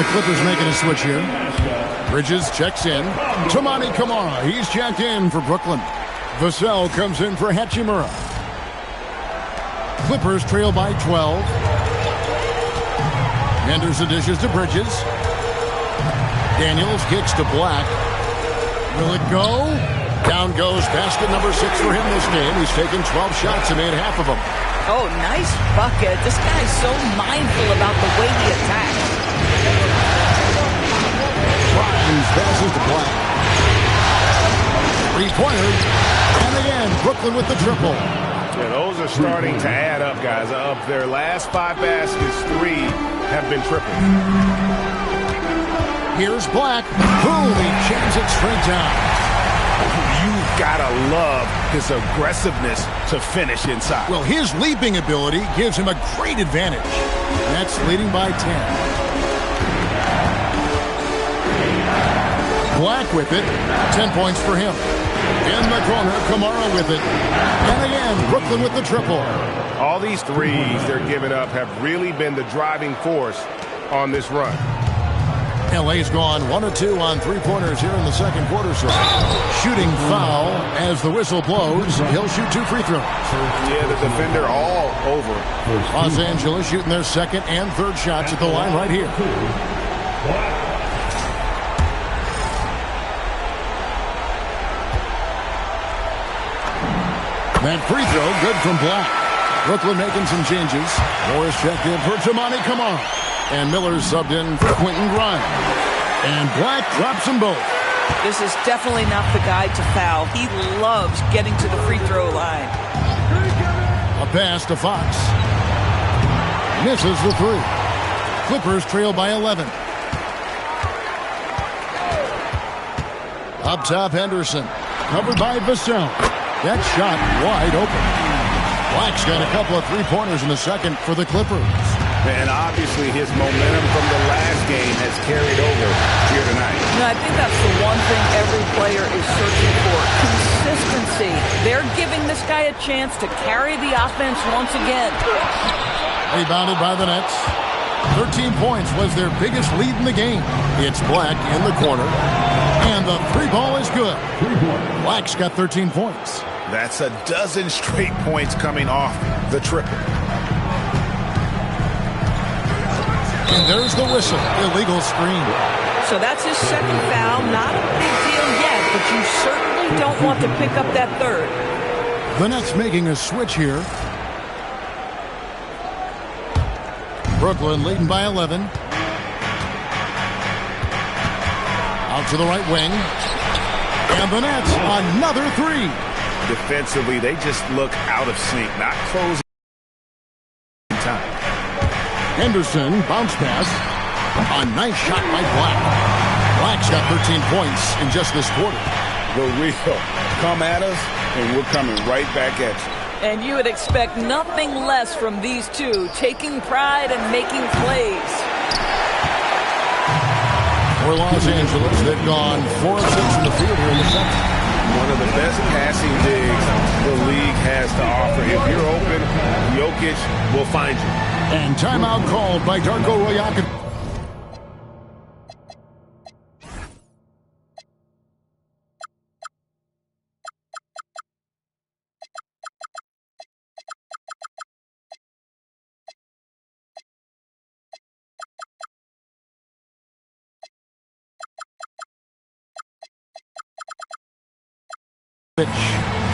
Clippers making a switch here. Bridges checks in. Toumani Camara, he's checked in for Brooklyn. Vassell comes in for Hachimura. Clippers trail by 12. Henderson dishes to Bridges. Daniels kicks to Black. Will it go? Down goes basket number 6 for him this game. He's taken 12 shots and made half of them. Oh, nice bucket. This guy's so mindful about the way he attacks. Grimes passes to Black. Three-pointer. And again, Brooklyn with the triple. Yeah, those are starting to add up, guys. Of their last 5 baskets, 3 have been triples. Here's Black. Boom, he jams it straight down. You've got to love his aggressiveness to finish inside. Well, his leaping ability gives him a great advantage. Nets leading by 10. Black with it. 10 points for him. In the corner, Kamara with it. And again, Brooklyn with the triple. All these threes they're giving up have really been the driving force on this run. LA's gone 1 of 2 on three-pointers here in the second quarter. So shooting foul as the whistle blows. He'll shoot 2 free throws. Yeah, the defender all over. Los Angeles shooting their second and third shots at the line right here. That free throw good from Black. Brooklyn making some changes. Morris checked in for Toumani Camara. And Miller's subbed in for Quentin Grimes. And Black drops them both. This is definitely not the guy to foul. He loves getting to the free throw line. A pass to Fox. Misses the 3. Clippers trail by 11. Up top, Henderson. Covered by Vassell. That shot wide open. Black's got a couple of three-pointers in the second for the Clippers. And obviously his momentum from the last game has carried over here tonight. I think that's the one thing every player is searching for. Consistency. They're giving this guy a chance to carry the offense once again. Rebounded by the Nets. 13 points was their biggest lead in the game. It's Black in the corner. And the 3 ball is good. Black's got 13 points. That's a dozen straight points coming off the triple. And there's the whistle. Illegal screen. So that's his second foul. Not a big deal yet, but you certainly don't want to pick up that third. The Nets making a switch here. Brooklyn leading by 11. Out to the right wing. And the Nets, another 3. Defensively, they just look out of sync, not closing time. Henderson, bounce pass. A nice shot by Black. Black's got 13 points in just this quarter. The real. Come at us, and we're coming right back at you. And you would expect nothing less from these two, taking pride and making plays. For Los Angeles, they've gone 4 of 6 in the field here in the second. One of the best passing bigs the league has to offer. If you're open, Jokic will find you. And timeout called by Darko Rajakovic.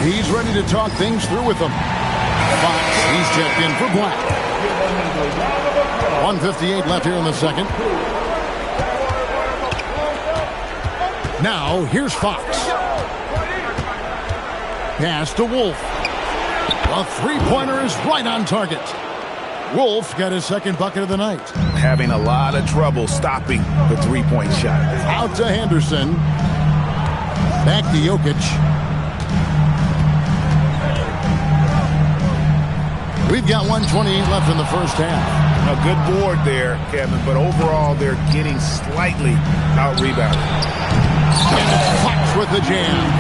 He's ready to talk things through with them. Fox, he's checked in for Black. 1:58 left here in the second. Now, here's Fox. Pass to Wolf. A three-pointer is right on target. Wolf got his second bucket of the night. Having a lot of trouble stopping the three-point shot. Out to Henderson. Back to Jokic. We've got 1:28 left in the first half. A good board there, Kevin, but overall they're getting slightly out-rebounded. Fox with the jam.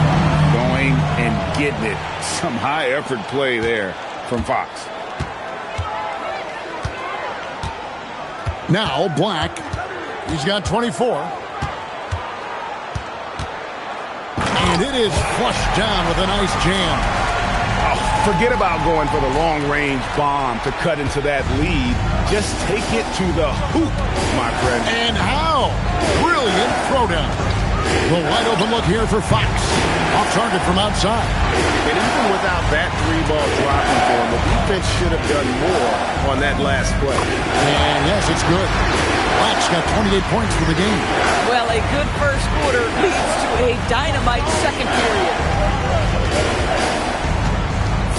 Going and getting it. Some high-effort play there from Fox. Now Black. He's got 24. And it is flushed down with a nice jam. Forget about going for the long-range bomb to cut into that lead. Just take it to the hoop, my friend. And how? Brilliant throwdown. The wide open look here for Fox. Off target from outside. And even without that 3-ball dropping for him, the defense should have done more on that last play. And yes, it's good. Black's got 28 points for the game. Well, a good first quarter leads to a dynamite second period.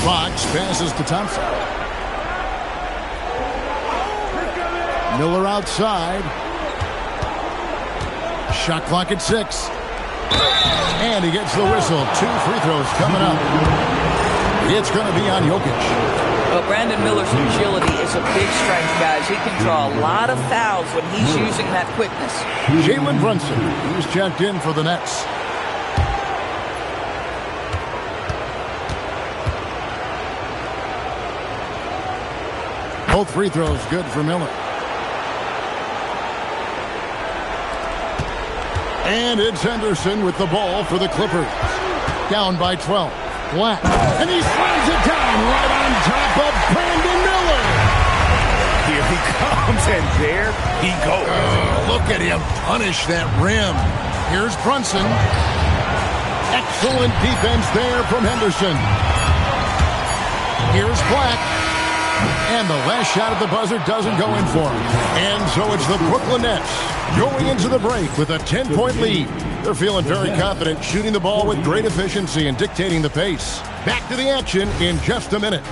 Fox passes to Thompson. Miller outside. Shot clock at 6. And he gets the whistle. 2 free throws coming up. It's going to be on Jokic. Well, Brandon Miller's agility is a big strength, guys. He can draw a lot of fouls when he's using that quickness. Jalen Brunson, he's checked in for the Nets. Both free throws good for Miller. And it's Henderson with the ball for the Clippers. Down by 12. Black. And he slams it down right on top of Brandon Miller. Here he comes, and there he goes. Look at him punish that rim. Here's Brunson. Excellent defense there from Henderson. Here's Black. And the last shot at the buzzer doesn't go in for him. And so it's the Brooklyn Nets going into the break with a 10-point lead. They're feeling very confident, shooting the ball with great efficiency and dictating the pace. Back to the action in just a minute.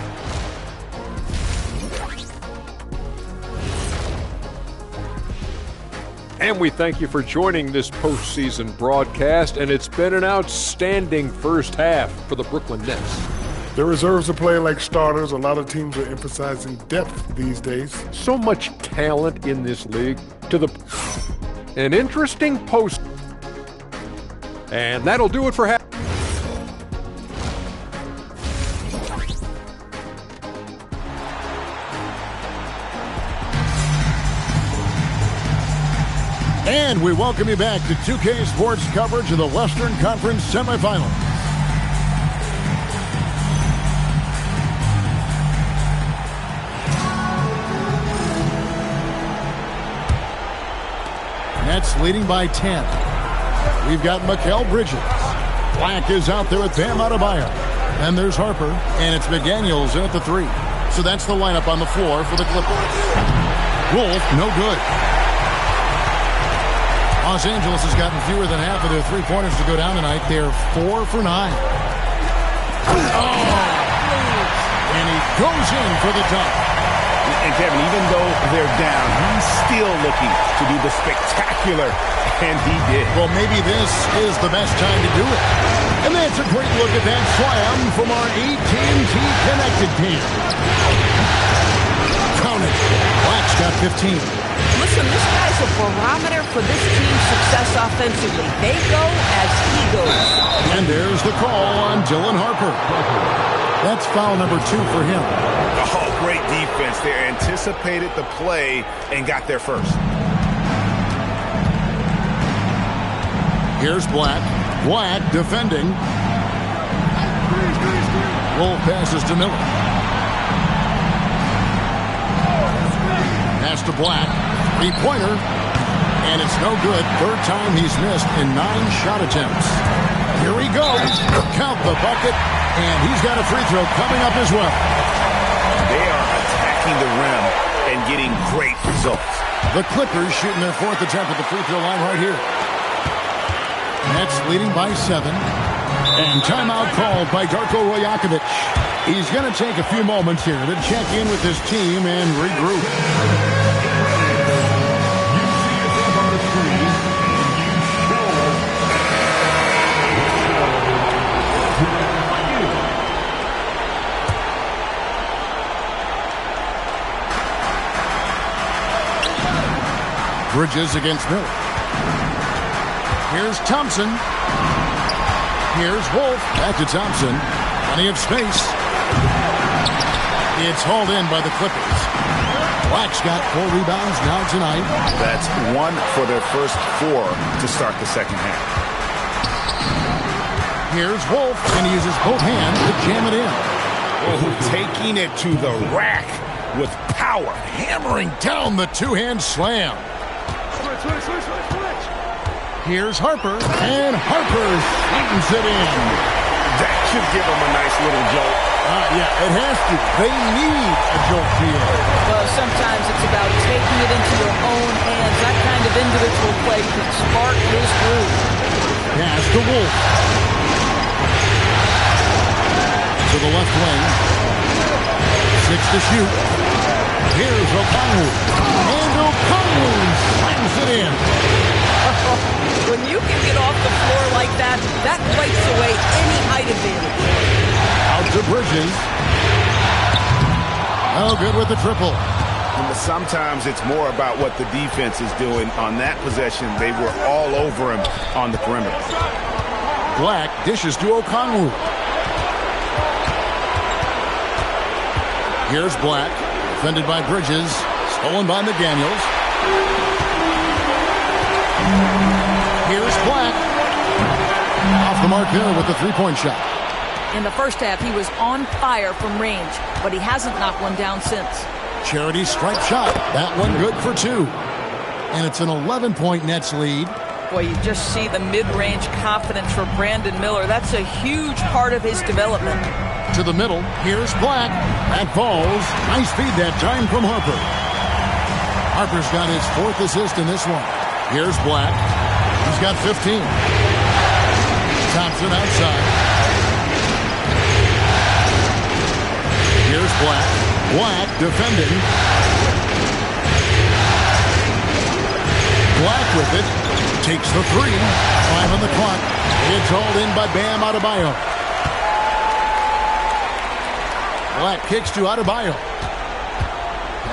And we thank you for joining this postseason broadcast, and it's been an outstanding first half for the Brooklyn Nets. Their reserves are playing like starters. A lot of teams are emphasizing depth these days. So much talent in this league. An interesting post. And that'll do it for half. And we welcome you back to 2K Sports coverage of the Western Conference semifinals. Nets leading by 10. We've got Mikal Bridges. Black is out there with Bam Adebayo. And there's Harper, and it's McDaniels in at the 3. So that's the lineup on the floor for the Clippers. Wolf, no good. Los Angeles has gotten fewer than half of their three-pointers to go down tonight. They're 4 for 9. And he goes in for the dunk. And Kevin, even though they're down, he's still looking to do the spectacular, and he did. Well, maybe this is the best time to do it. And that's a great look at that slam from our AT&T Connected team. Count it. Black's got 15. Listen, this guy's a barometer for this team's success offensively. They go as he goes. And there's the call on Dylan Harper. That's foul number 2 for him. Oh, great defense there. Anticipated the play and got there first. Here's Black. Black defending. Wolf passes to Miller. Pass to Black. 3-pointer. And it's no good. Third time he's missed in 9 shot attempts. Here he goes. Count the bucket. And he's got a free throw coming up as well. They are attacking the rim and getting great results. The Clippers shooting their 4th attempt at the free throw line right here. Nets leading by 7. And timeout called by Darko Rajakovic. He's going to take a few moments here to check in with his team and regroup. Bridges against Miller. Here's Thompson. Here's Wolf. Back to Thompson. Plenty of space. It's hauled in by the Clippers. Black's got 4 rebounds now tonight. That's 1 for their first 4 to start the second half. Here's Wolf, and he uses both hands to jam it in. Oh, taking it to the rack with power. Hammering down the 2-hand slam. Here's Harper, and Harper slams it in. That should give them a nice little jolt. Yeah, it has to. They need a jolt here. Well, sometimes it's about taking it into your own hands. That kind of individual play can spark his groove. Pass to Wolf. To the left wing. 6 to shoot. Here's Okongwu. And Okongwu slams it in. When you can get off the floor like that, that wipes away any height advantage. Out to Bridges. Oh, good with the triple. But sometimes it's more about what the defense is doing. On that possession, they were all over him on the perimeter. Black dishes to Okongwu. Here's Black, defended by Bridges, stolen by McDaniels. Here's Black. Off the mark there with the three-point shot. In the first half, he was on fire from range, but he hasn't knocked one down since. Charity stripe shot. That one good for 2. And it's an 11-point Nets lead. Boy, you just see the mid-range confidence for Brandon Miller. That's a huge part of his development. To the middle. Here's Black. That falls. Nice feed that time from Harper. Harper's got his 4th assist in this one. Here's Black. He's got 15. Thompson outside. Here's Black. Black defending. Black with it. Takes the 3. 5 on the clock. It's hauled in by Bam Adebayo. Black kicks to Adebayo.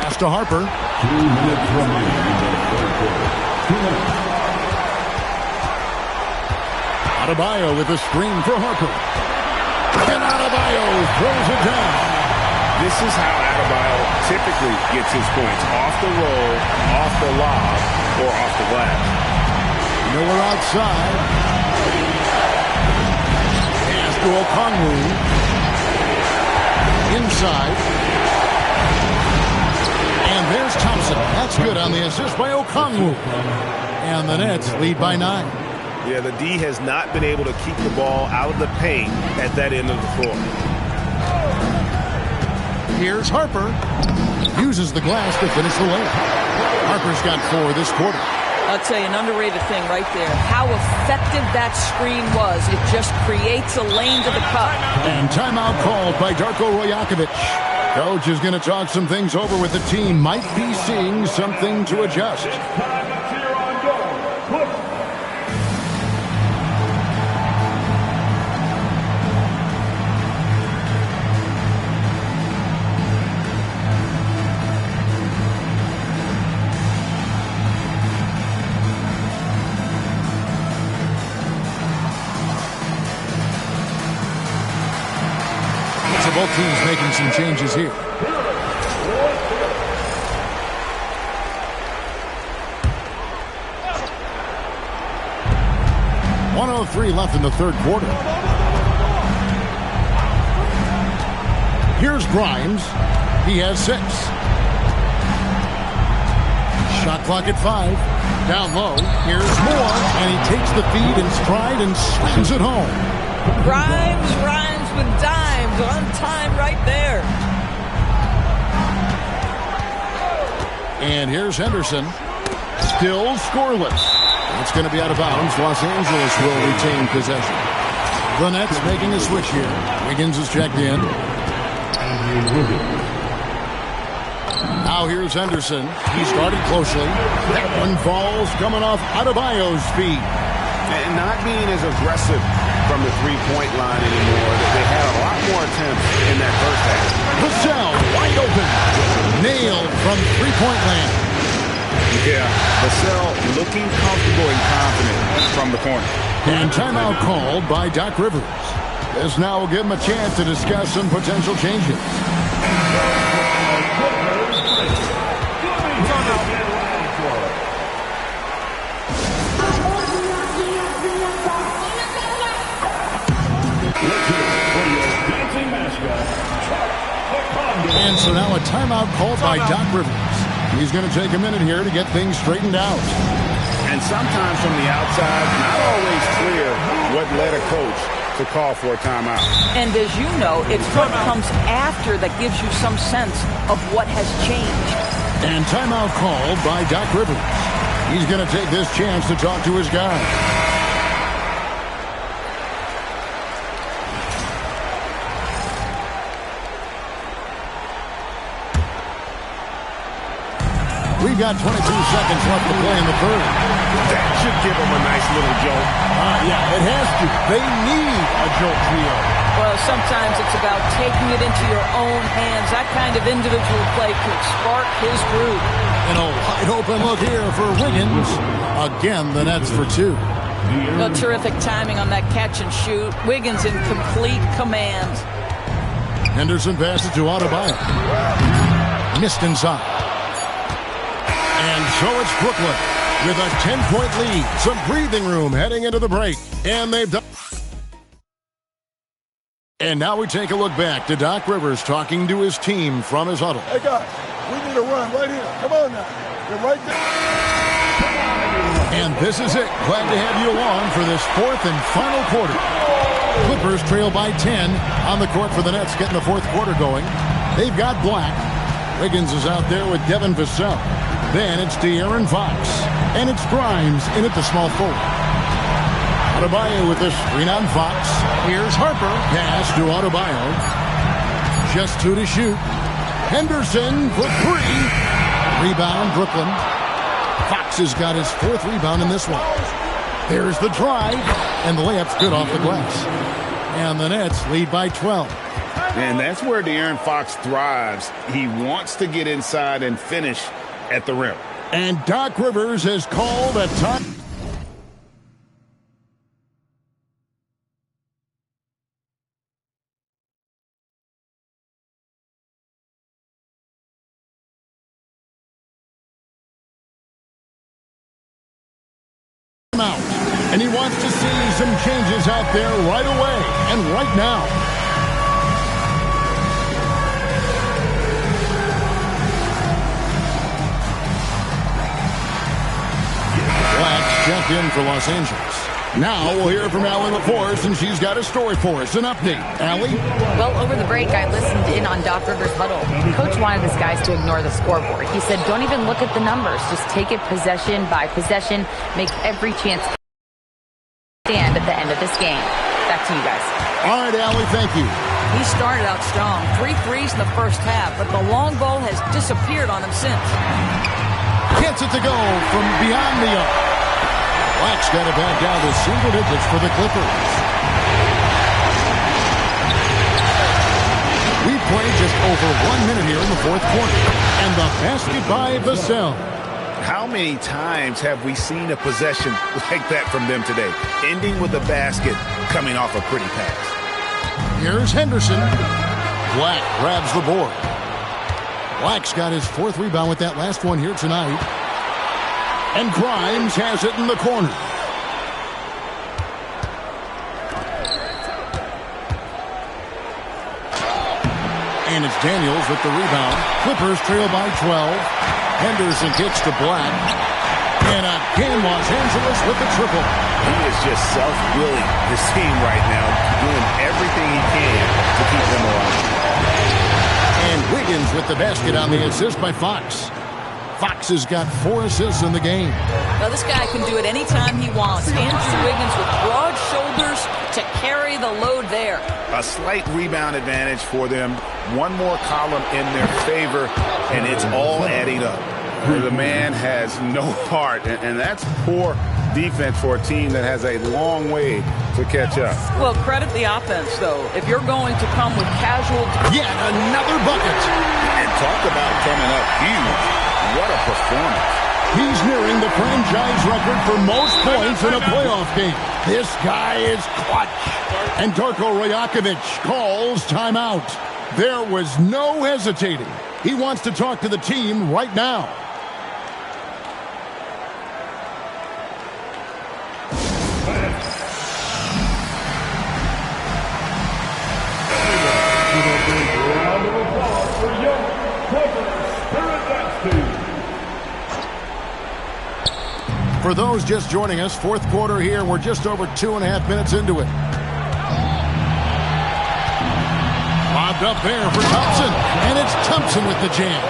Pass to Harper. 2 minutes remaining in the third quarter. 2 minutes. Adebayo with a screen for Harper. And Adebayo throws it down. This is how Adebayo typically gets his points. Off the roll, off the lob, or off the glass. Miller outside. Pass to Okongwu. Inside. And there's Thompson. That's good on the assist by Okongwu. And the Nets lead by 9. Yeah, the D has not been able to keep the ball out of the paint at that end of the floor. Here's Harper. Uses the glass to finish the layup. Harper's got 4 this quarter. I'll tell you, an underrated thing right there. How effective that screen was. It just creates a lane to the cup. And timeout called by Darko Rajakovic. Coach is going to talk some things over with the team. Might be seeing something to adjust. Both teams making some changes here. .103 left in the third quarter. Here's Grimes. He has 6. Shot clock at 5. Down low. Here's Moore. And he takes the feed in stride and slams it home. Grimes with dimes on time right there. And here's Henderson. Still scoreless. It's going to be out of bounds. Los Angeles will retain possession. The Nets making a switch here. Wiggins is checked in. Now here's Henderson. He's guarded closely. That one falls coming off Adebayo's feet. And not being as aggressive from the three-point line anymore. They had a lot more attempts in that first half. Vassell wide open. Nailed from three-point land. Yeah, Vassell looking comfortable and confident from the corner. And timeout called by Doc Rivers. This now will give him a chance to discuss some potential changes. And so now a timeout called by Doc Rivers. He's going to take a minute here to get things straightened out. And sometimes from the outside, not always clear what led a coach to call for a timeout. And as you know, it's what comes after that gives you some sense of what has changed. And timeout called by Doc Rivers. He's going to take this chance to talk to his guys. We've got 22 seconds left to play in the third. That should give them a nice little jolt. Yeah, it has to. They need a jolt trio. Well, sometimes it's about taking it into your own hands. That kind of individual play could spark his groove. And a wide open look here for Wiggins. Again, the Nets for two. No, terrific timing on that catch and shoot. Wiggins in complete command. Henderson passes to Adebayo. Missed inside. And so it's Brooklyn with a 10-point lead. Some breathing room heading into the break. And they've done. And now we take a look back to Doc Rivers talking to his team from his huddle. Hey, guys, we need a run right here. Come on now. You're right there. And this is it. Glad to have you along for this fourth and final quarter. Clippers trail by 10 on the court for the Nets, getting the fourth quarter going. They've got Black. Wiggins is out there with Devin Vassell. Then it's De'Aaron Fox. And it's Grimes in at the small forward. Adebayo with this screen on Fox. Here's Harper. Pass to Adebayo. Just two to shoot. Henderson for three. Rebound, Brooklyn. Fox has got his fourth rebound in this one. There's the drive. And the layup's good off the glass. And the Nets lead by 12. And that's where De'Aaron Fox thrives. He wants to get inside and finish at the rim. And Doc Rivers has called a time. And he wants to see some changes out there right away and right now. Black's checked in for Los Angeles. Now we'll hear from Allie LaForce, and she's got a story for us. An update. Allie? Well, over the break, I listened in on Doc Rivers' huddle. Coach wanted his guys to ignore the scoreboard. He said, don't even look at the numbers. Just take it possession by possession. Make every chance to stand at the end of this game. Back to you guys. All right, Allie, thank you. He started out strong. 3 threes in the first half, but the long ball has disappeared on him since. Gets it to go from beyond the arc. Black's got it back down to single digits for the Clippers. We've played just over 1 minute here in the fourth quarter. And the basket by Vassell. How many times have we seen a possession like that from them today? Ending with a basket, coming off a pretty pass. Here's Henderson. Black grabs the board. Black's got his fourth rebound with that last one here tonight. And Grimes has it in the corner. And it's Daniels with the rebound. Clippers trail by 12. Henderson kicks to Black. And again, Los Angeles with the triple. He is just self-willing, this team right now, doing everything he can to keep them alive. And Wiggins with the basket on the assist by Fox. Fox has got 4 assists in the game. Now, this guy can do it anytime he wants. Andrew Wiggins with broad shoulders to carry the load there. A slight rebound advantage for them. One more column in their favor, and it's all adding up. The man has no heart, and that's poor defense for a team that has a long way to catch up. Well, credit the offense, though. If you're going to come with casual... Yet another bucket. And talk about coming up huge. What a performance. He's nearing the franchise record for most points in a playoff game. This guy is clutch. And Darko Rajakovic calls timeout. There was no hesitating. He wants to talk to the team right now. For those just joining us, fourth quarter here. We're just over 2.5 minutes into it. Lobbed up there for Thompson, and it's Thompson with the jam.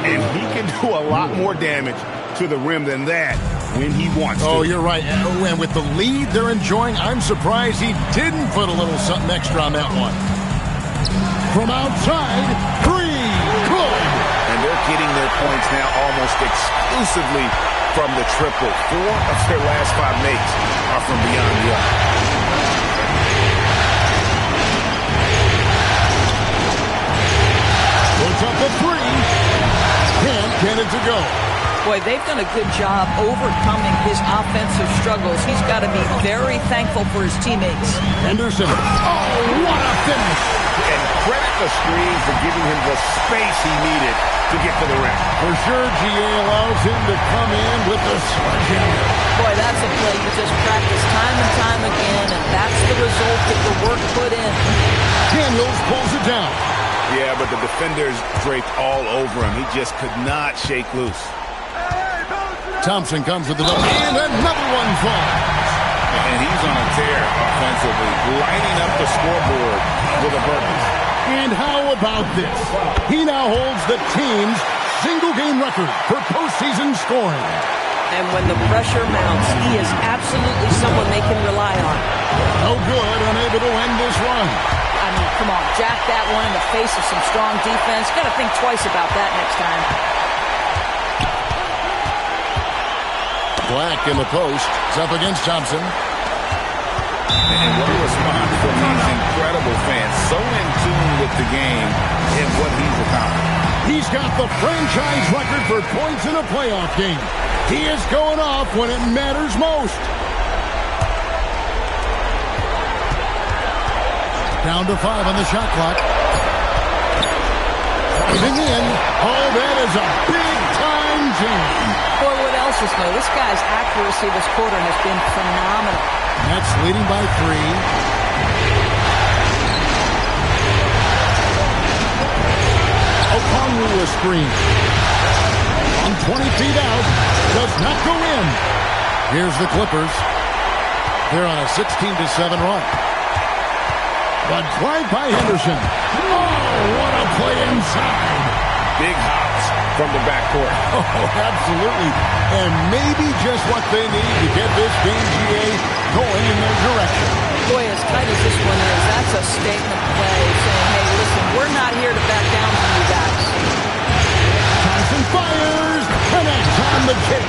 And he can do a lot more damage to the rim than that when he wants to. Oh, you're right. And with the lead they're enjoying, I'm surprised he didn't put a little something extra on that one. From outside, three, good. And they're getting their points now almost exclusively from the triple. 4 of their last 5 makes are from beyond the arc. Puts up the three. Can't get it to go. Boy, they've done a good job overcoming his offensive struggles. He's got to be very thankful for his teammates. Henderson. Oh, what a finish. And credit the screen for giving him the space he needed to get to the rim. For sure, GA allows him to come in with the sledgehammer. Boy, that's a play you just practice time and time again, and that's the result of the work put in. Daniels pulls it down. Yeah, but the defenders draped all over him. He just could not shake loose. Thompson comes with the double, and another one falls. And he's on a tear offensively, lighting up the scoreboard with a purpose. And how about this? He now holds the team's single-game record for postseason scoring. And when the pressure mounts, he is absolutely someone they can rely on. No good, unable to end this run. I mean, come on, jack that one in the face of some strong defense. Got to think twice about that next time. Black in the post. It's up against Thompson. And what a response from these incredible fans. So in tune with the game and what he's accomplished. He's got the franchise record for points in a playoff game. He is going off when it matters most. Down to 5 on the shot clock. Driving in. Oh, that is a big-time jam. Boy, what else is new? This guy's accuracy this quarter has been phenomenal. Nets leading by 3. Okongwu a screen. On 20 feet out. Does not go in. Here's the Clippers. They're on a 16-7 run. The drive by Henderson. Oh, what a play inside. Big hops from the backcourt. Oh, absolutely. And maybe just what they need to get this game, GA, going in their direction. Boy, as tight as this one is, that's a statement play saying, hey, listen, we're not here to back down from you guys. Thompson fires. Connects on the kick.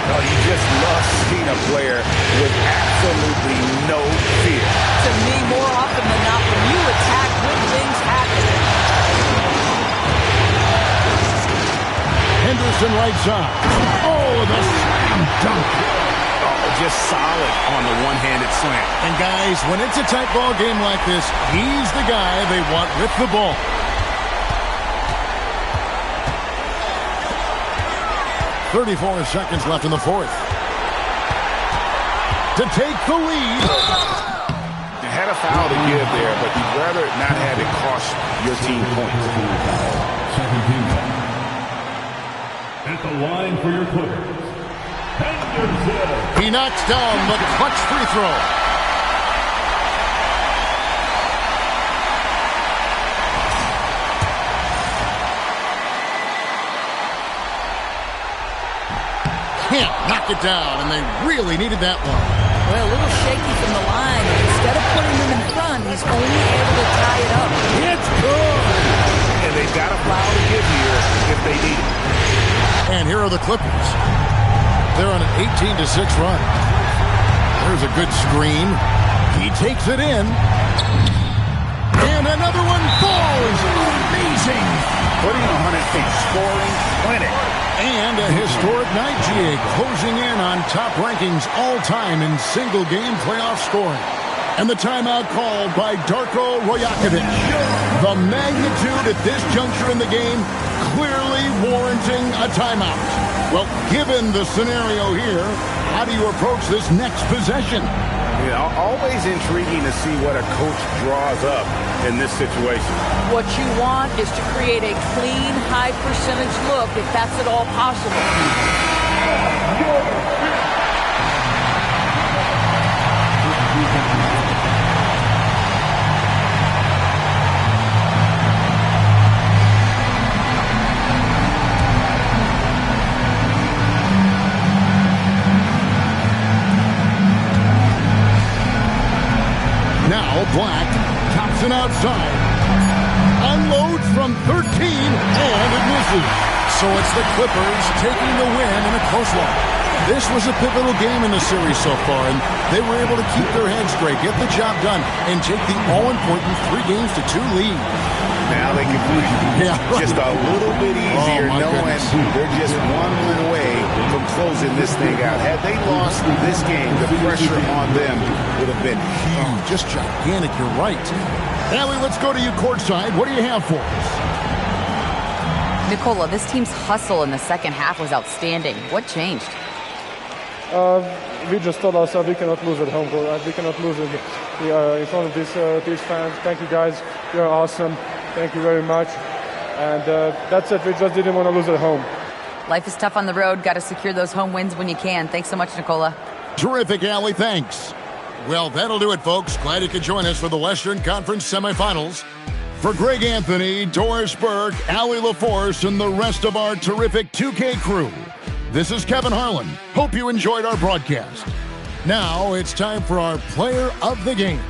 Oh, you just love seeing a player with absolutely no fear. To me, more often than not, when you attack, good things happen. Henderson right side. Oh, the slam dunk. Oh, just solid on the one-handed slam. And guys, when it's a tight ball game like this, he's the guy they want with the ball. .34 seconds left in the fourth. To take the lead. You had a foul to give there, but you'd rather not have it cost your team points. 17. At the line for your Clippers, Henderson. He knocks down the clutch free throw. Can't knock it down, and they really needed that one. Well, a little shaky from the line. Instead of putting him in front, he's only able to tie it up. It's good. And they've got a foul to give here if they need it. And here are the Clippers. They're on an 18-6 run. There's a good screen. He takes it in. And another one falls. Amazing. Putting on a scoring clinic. And a historic night, GA, closing in on top rankings all-time in single-game playoff scoring. And the timeout called by Darko Rajakovic. The magnitude at this juncture in the game clearly warranting a timeout. Well, given the scenario here, how do you approach this next possession? Yeah, always intriguing to see what a coach draws up in this situation. What you want is to create a clean, high-percentage look if that's at all possible. So it's the Clippers taking the win in a close one. This was a pivotal game in the series so far, and they were able to keep their heads straight, get the job done, and take the all-important 3-2 lead. Now they can breathe just a little bit easier, knowing they're just one win away from closing this thing out. Had they lost this game, the pressure on them would have been huge. Just gigantic, you're right. Allie, let's go to you courtside. What do you have for us? Nikola, this team's hustle in the second half was outstanding. What changed? We just told ourselves we cannot lose at home. We cannot lose in front of these fans. Thank you, guys. You're awesome. Thank you very much. And that's it. We just didn't want to lose at home. Life is tough on the road. Got to secure those home wins when you can. Thanks so much, Nikola. Terrific, Allie. Thanks. Well, that'll do it, folks. Glad you could join us for the Western Conference semifinals. For Greg Anthony, Doris Burke, Allie LaForce, and the rest of our terrific 2K crew, this is Kevin Harlan. Hope you enjoyed our broadcast. Now it's time for our player of the game.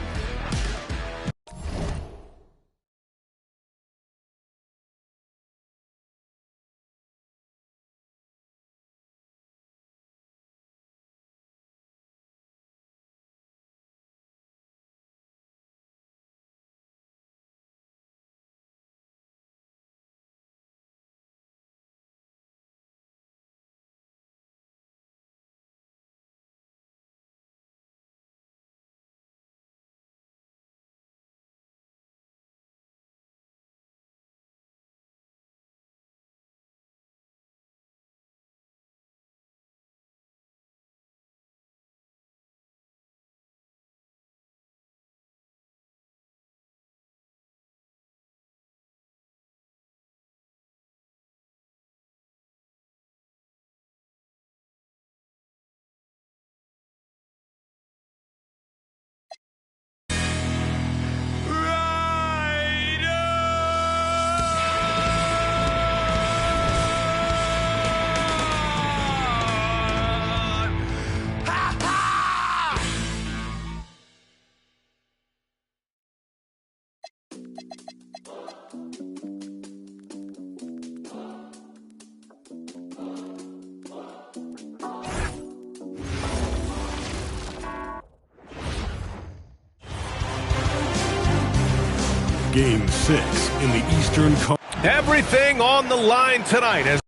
Game 6 in the Eastern Conference. Everything on the line tonight as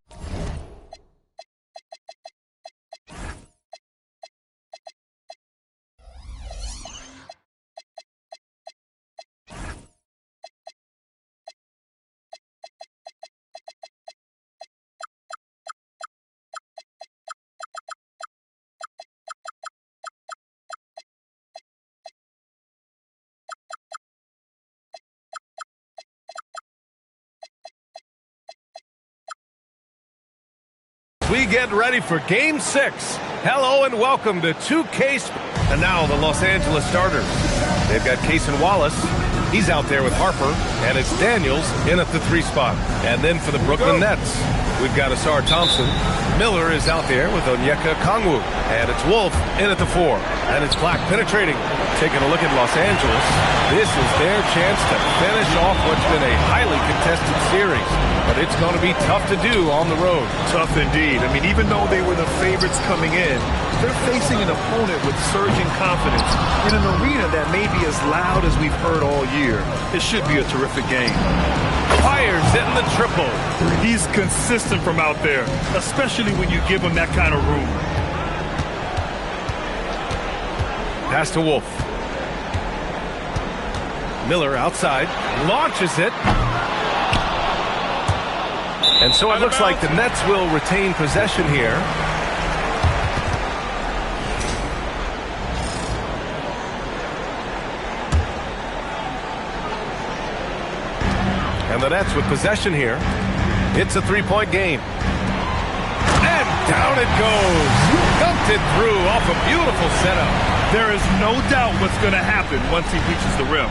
we get ready for Game 6. Hello and welcome to 2K. And now the Los Angeles starters. They've got Cason Wallace. He's out there with Harper. And it's Daniels in at the 3 spot. And then for the Brooklyn Nets, we've got Asar Thompson. Miller is out there with Onyeka Okongwu. And it's Wolf in at the 4. And it's Black penetrating. Taking a look at Los Angeles. This is their chance to finish off what's been a highly contested series. But it's going to be tough to do on the road. Tough indeed. I mean, even though they were the favorites coming in, they're facing an opponent with surging confidence in an arena that may be as loud as we've heard all year. It should be a terrific game. Fires hitting the triple. He's consistent from out there, especially when you give him that kind of room. Pass to Wolf. Miller outside, launches it. And so it looks like the Nets will retain possession here. And the Nets with possession here. It's a 3-point game. And down it goes. Dumped it through off a beautiful setup. There is no doubt what's going to happen once he reaches the rim.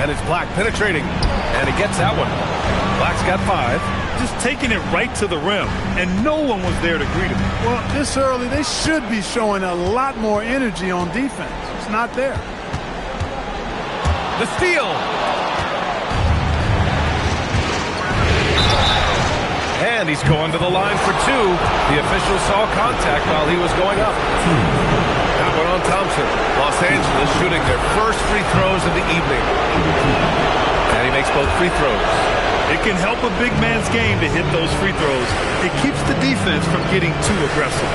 And it's Black penetrating. And he gets that one. Black's got 5. Just taking it right to the rim. And no one was there to greet him. Well, this early, they should be showing a lot more energy on defense. It's not there. The steal. And he's going to the line for two. The official saw contact while he was going up. That one on Thompson. Los Angeles shooting their first free throws of the evening. And he makes both free throws. It can help a big man's game to hit those free throws. It keeps the defense from getting too aggressive.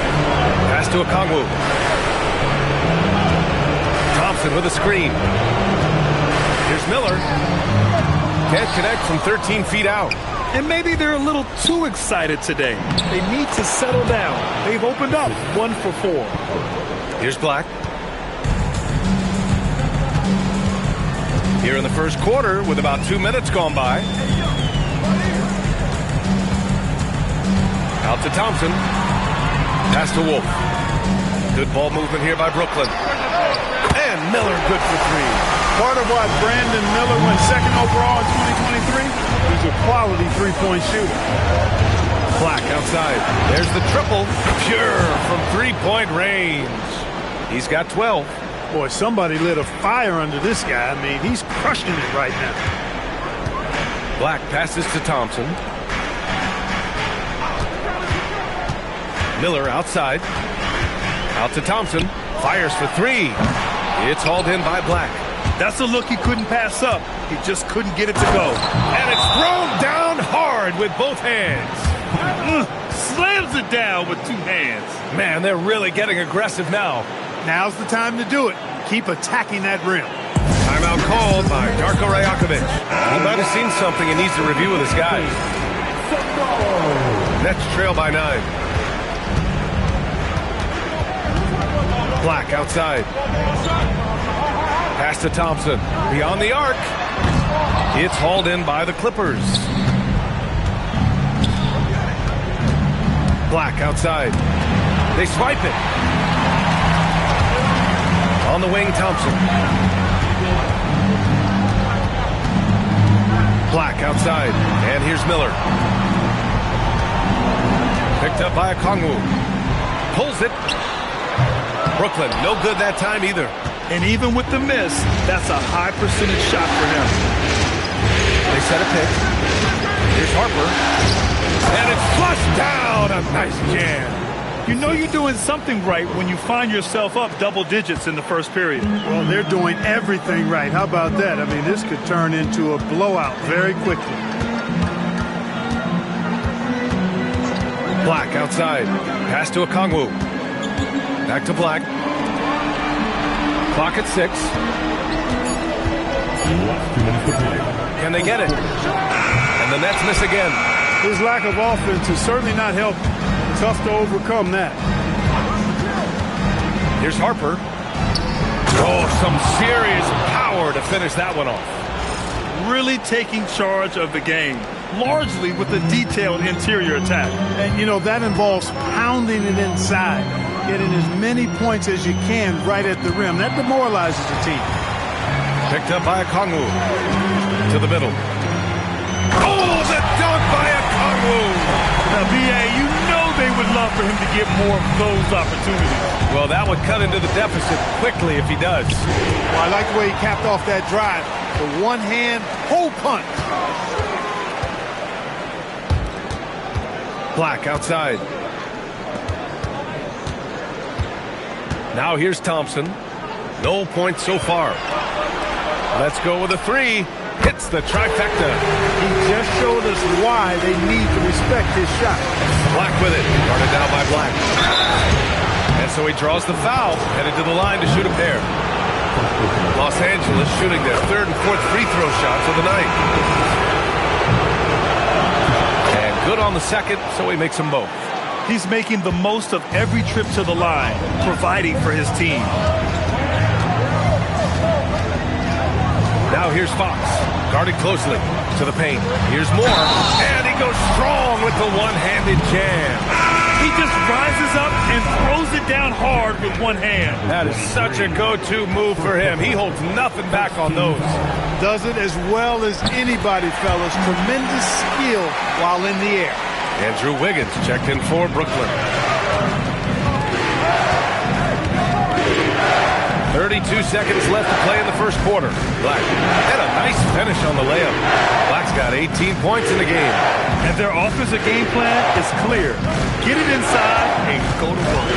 Pass to Okongwu. Thompson with a screen. Here's Miller. Can't connect from 13 feet out. And maybe they're a little too excited today. They need to settle down. They've opened up 1 for 4. Here's Black. Here in the first quarter with about 2 minutes gone by. Out to Thompson. Pass to Wolf. Good ball movement here by Brooklyn. And Miller good for three. Part of why Brandon Miller went second overall in 2023. He's a quality three-point shooter. Black outside. There's the triple. Pure from three-point range. He's got 12. Boy, somebody lit a fire under this guy. I mean, he's crushing it right now. Black passes to Thompson. Miller outside. Out to Thompson. Fires for three. It's hauled in by Black. That's a look he couldn't pass up. He just couldn't get it to go. And it's thrown down hard with both hands. Slams it down with 2 hands. Man, they're really getting aggressive now. Now's the time to do it. Keep attacking that rim. Timeout called by Darko Rajakovic. He might have seen something and needs to review with his guys. Nets trail by 9. Black outside. Pass to Thompson. Beyond the arc. It's hauled in by the Clippers. Black outside. They swipe it. On the wing, Thompson. Black outside. And here's Miller. Picked up by Okongwu. Pulls it. Brooklyn, no good that time either. And even with the miss, that's a high percentage shot for him. They set a pick. Here's Harper. And it's flushed down. A nice jam. You know you're doing something right when you find yourself up double digits in the first period. Well, they're doing everything right. How about that? I mean, this could turn into a blowout very quickly. Black outside. Pass to Okongwu. Back to Black. Clock at 6. Can they get it? And the Nets miss again. His lack of offense is certainly not helping. Tough to overcome that. Here's Harper. Oh, some serious power to finish that one off. Really taking charge of the game, largely with a detailed interior attack. And, you know, that involves pounding it inside, getting as many points as you can right at the rim. That demoralizes the team. Picked up by Okongwu. To the middle. Oh, the dunk by Okongwu. Now, B.A., you know they would love for him to get more of those opportunities. Well, that would cut into the deficit quickly if he does. Well, I like the way he capped off that drive. The one-hand hole punch. Black outside. Now here's Thompson. No points so far. Let's go with a three. Hits the trifecta. He just showed us why they need to respect his shot. Black with it. Guarded down by Black. And so he draws the foul. Headed to the line to shoot a pair. Los Angeles shooting their third and fourth free throw shots of the night. And good on the second, so he makes them both. He's making the most of every trip to the line, providing for his team. Now here's Fox, guarded closely to the paint. Here's Moore, and he goes strong with the one-handed jam. He just rises up and throws it down hard with one hand. That is such a go-to move for him. He holds nothing back on those. Does it as well as anybody, fellas. Tremendous skill while in the air. Andrew Wiggins checked in for Brooklyn. 32 seconds left to play in the first quarter. Black had a nice finish on the layup. Black's got 18 points in the game. And their offensive game plan is clear. Get it inside and go to work.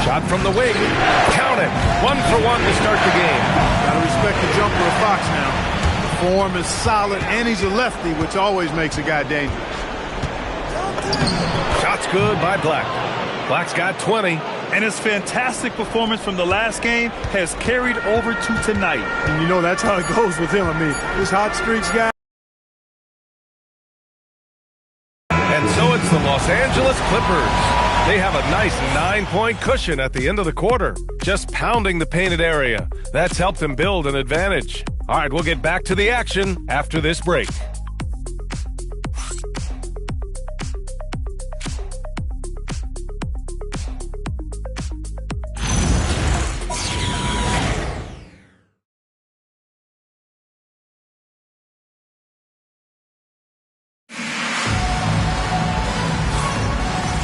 Shot from the wing. Count it. 1 for 1 to start the game. Gotta respect the jumper of Fox now. The form is solid, and he's a lefty, which always makes a guy dangerous. Shot's good by Black. Black's got 20. And his fantastic performance from the last game has carried over to tonight. And you know that's how it goes with him. I mean, this hot streaks guy. And so it's the Los Angeles Clippers. They have a nice 9-point cushion at the end of the quarter, just pounding the painted area. That's helped them build an advantage. All right, we'll get back to the action after this break.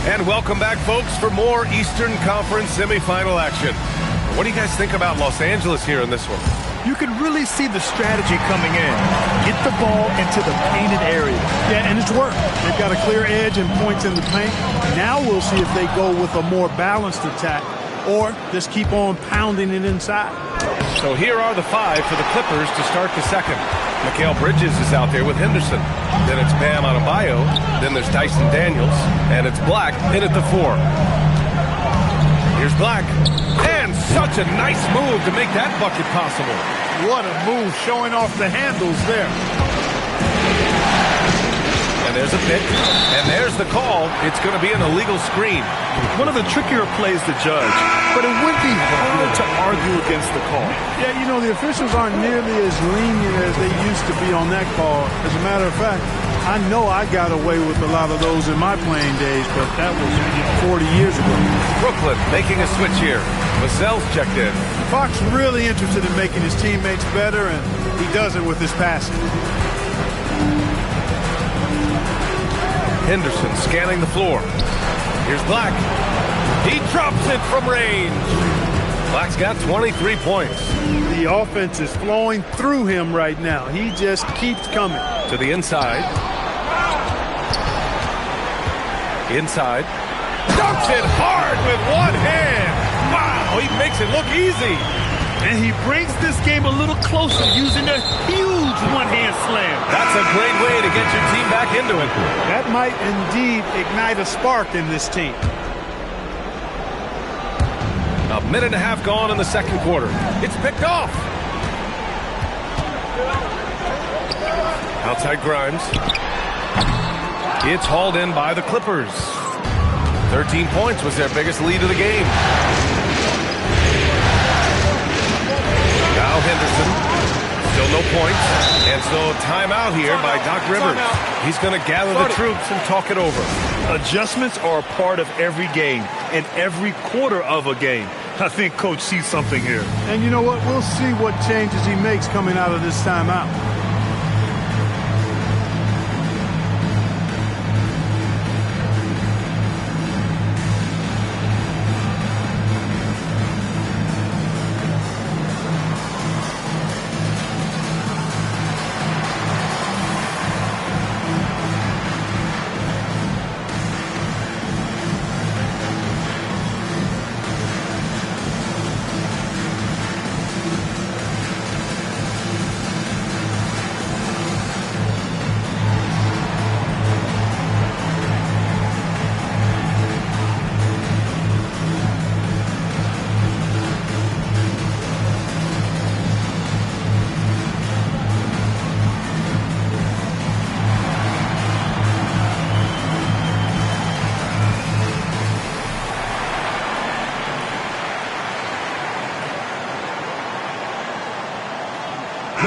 And welcome back, folks, for more Eastern Conference semifinal action. What do you guys think about Los Angeles here in this one? You can really see the strategy coming in. Get the ball into the painted area. Yeah, and it's worked. They've got a clear edge and points in the paint. Now we'll see if they go with a more balanced attack or just keep on pounding it inside. So here are the 5 for the Clippers to start the second. Mikal Bridges is out there with Henderson. Then it's Bam Adebayo. Then there's Dyson Daniels. And it's Black in at the 4. Here's Black. And such a nice move to make that bucket possible. What a move, showing off the handles there. And there's a pick. And there's the call. It's going to be an illegal screen. One of the trickier plays to judge, but it would be hard to argue against the call. Yeah, you know, the officials aren't nearly as lenient as they used to be on that call. As a matter of fact, I know I got away with a lot of those in my playing days, but that was 40 years ago. Brooklyn making a switch here. Vassell's checked in. Fox really interested in making his teammates better, and he does it with his passing. Henderson scanning the floor. Here's Black. He drops it from range. Black's got 23 points. The offense is flowing through him right now. He just keeps coming. To the inside. Inside. Dunks it hard with one hand. Wow, he makes it look easy. And he brings this game a little closer using a huge one-hand slam. That's a great way to get your team back into it. That might indeed ignite a spark in this team. A minute and a half gone in the second quarter. It's picked off. Outside Grimes. It's hauled in by the Clippers. 13 points was their biggest lead of the game. Now Henderson. Still no points. And so timeout here by Doc Rivers. He's going to gather the troops and talk it over. Adjustments are a part of every game and every quarter of a game. I think Coach sees something here. And you know what? We'll see what changes he makes coming out of this timeout.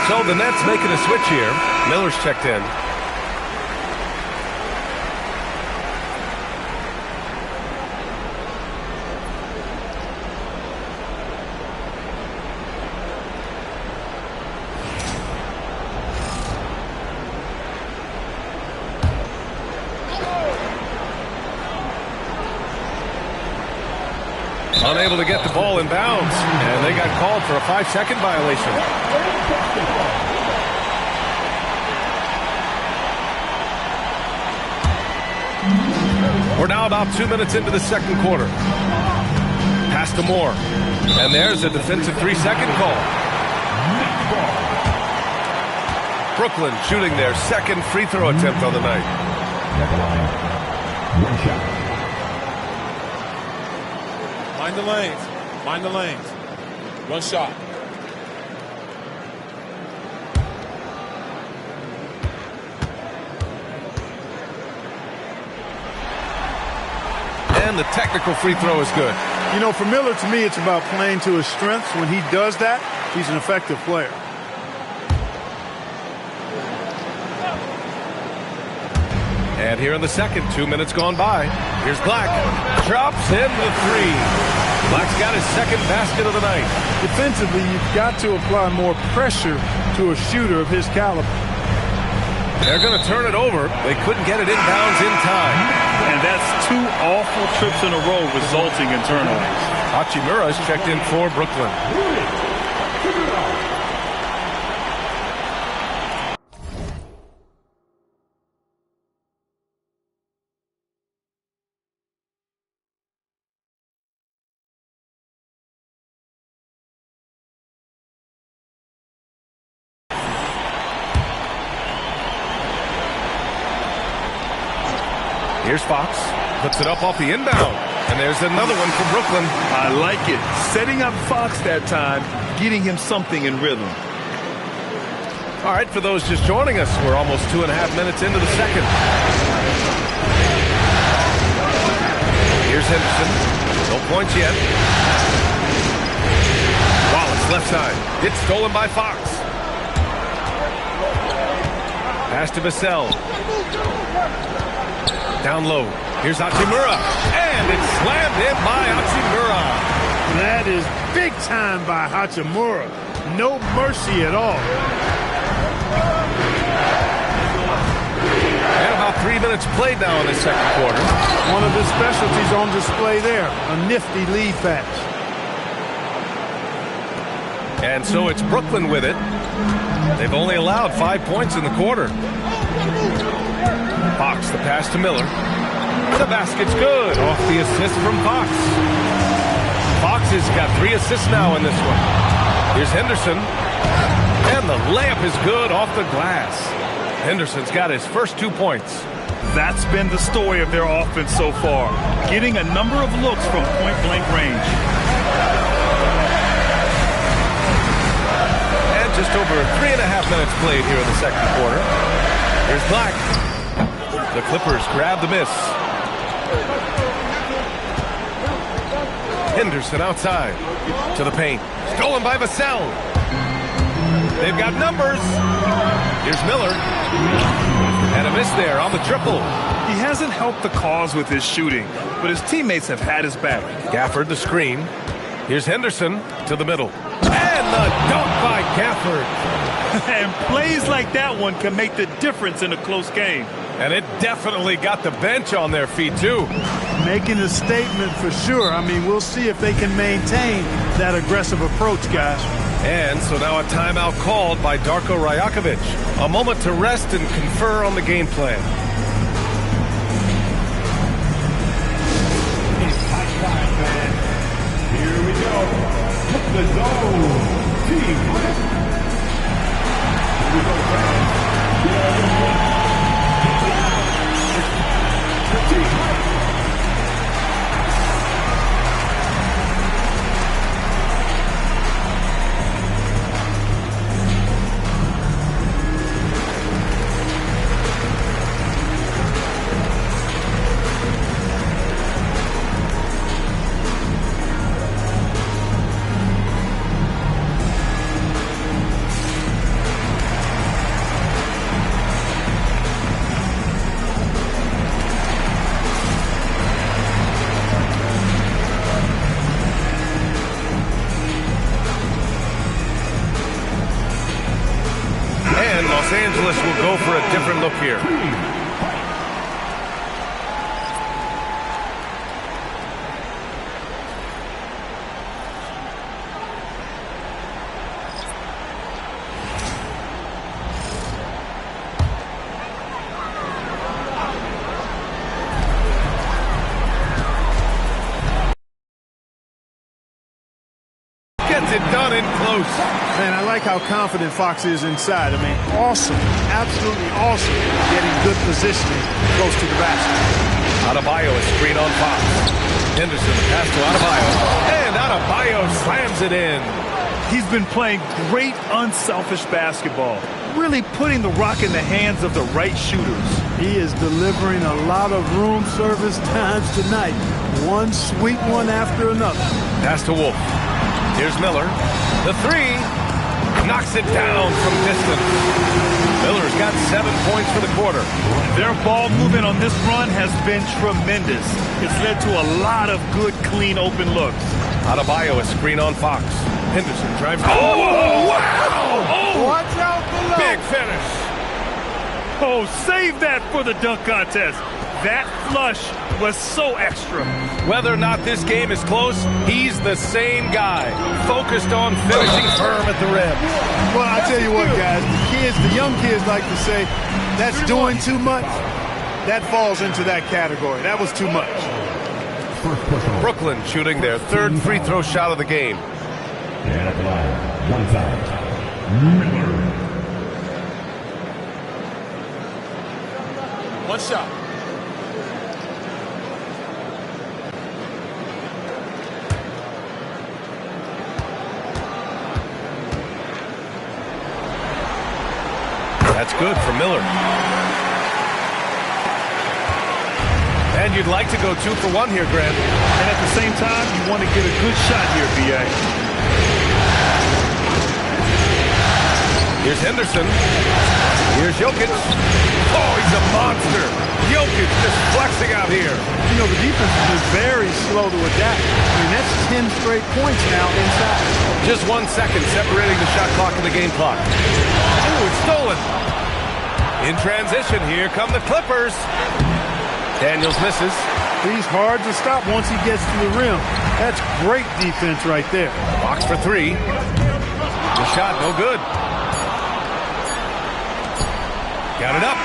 So the Nets making a switch here. Miller's checked in. Unable to get the ball in bounds, and they got called for a 5-second violation. We're now about 2 minutes into the second quarter. Pass to Moore. And there's a defensive 3-second call. Brooklyn shooting their second free throw attempt on the night. Mind the lanes. Mind the lanes. One shot. And the technical free throw is good. You know, for Miller, to me, it's about playing to his strengths. When he does that, he's an effective player. And here in the second, 2 minutes gone by. Here's Black. Drops in the three. Black's got his second basket of the night. Defensively, you've got to apply more pressure to a shooter of his caliber. They're going to turn it over. They couldn't get it inbounds in time. And that's 2 awful trips in a row resulting in turnovers. Hachimura is checked in for Brooklyn. Here's Fox. Puts it up off the inbound. And there's another one for Brooklyn. I like it. Setting up Fox that time, getting him something in rhythm. All right, for those just joining us, we're almost 2.5 minutes into the second. Here's Henderson. No points yet. Wallace, left side. It's stolen by Fox. Pass to Vassell. Down low. Here's Hachimura. And it's slammed in by Hachimura. That is big time by Hachimura. No mercy at all. And about 3 minutes played now in the second quarter. One of his specialties on display there. A nifty lead pass. And so it's Brooklyn with it. They've only allowed 5 points in the quarter. Fox, the pass to Miller. The basket's good. Off the assist from Fox. Fox has got 3 assists now in this one. Here's Henderson. And the layup is good off the glass. Henderson's got his first 2 points. That's been the story of their offense so far. Getting a number of looks from point-blank range. And just over 3.5 minutes played here in the second quarter. Here's Black. The Clippers grab the miss. Henderson outside to the paint. Stolen by Vassell. They've got numbers. Here's Miller. And a miss there on the triple. He hasn't helped the cause with his shooting, but his teammates have had his back. Gafford the screen. Here's Henderson to the middle. And the dunk by Gafford. And plays like that one can make the difference in a close game. And it definitely got the bench on their feet, too. Making a statement for sure. I mean, we'll see if they can maintain that aggressive approach, guys. And so now a timeout called by Darko Rajakovic. A moment to rest and confer on the game plan. Here we go. The zone. Team. Here we go, fans. Los Angeles will go for a different look here. it done in close. Man, I like how confident Fox is inside. I mean, awesome, absolutely awesome, getting good positioning close to the basket. Adebayo is screen on Fox. Henderson pass to Adebayo, and Adebayo slams it in. He's been playing great unselfish basketball, really putting the rock in the hands of the right shooters. He is delivering a lot of room service times tonight. One sweet one after another. Pass to Wolf. Here's Miller. The three. Knocks it down from distance. Miller's got 7 points for the quarter. Their ball movement on this run has been tremendous. It's led to a lot of good, clean, open looks. Adebayo is screen on Fox. Henderson drives. Oh, wow! Oh, watch out below. Big finish. Oh, save that for the dunk contest. That flush was so extra. Whether or not this game is close, he's the same guy, focused on finishing firm at the rim. Well, I tell you what, guys, the young kids like to say, that's doing too much. That falls into that category. That was too much. Brooklyn shooting their third free throw shot of the game. And at the line, one foul. Miller. One shot. That's good for Miller. And you'd like to go 2 for 1 here, Grant. And at the same time, you want to get a good shot here, B.A. Here's Henderson. Here's Jokic. Oh, he's a monster. Jokic just flexing out here. You know, the defense has been very slow to adapt. I mean, that's 10 straight points now inside. Just 1 second separating the shot clock and the game clock. Oh, it's stolen. In transition, here come the Clippers. Daniels misses. He's hard to stop once he gets to the rim. That's great defense right there. Box for 3. The shot, no good. Got it up.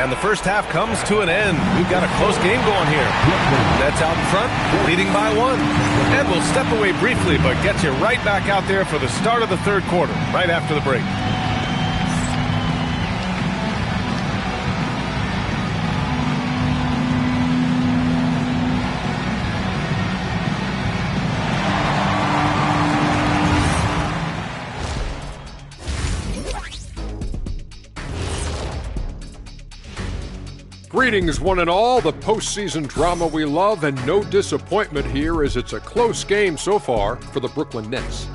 And the first half comes to an end. We've got a close game going here. Nets out in front, leading by 1. And we'll step away briefly, but get you right back out there for the start of the third quarter, right after the break. Greetings, one and all. The postseason drama we love, and no disappointment here as it's a close game so far for the Brooklyn Nets.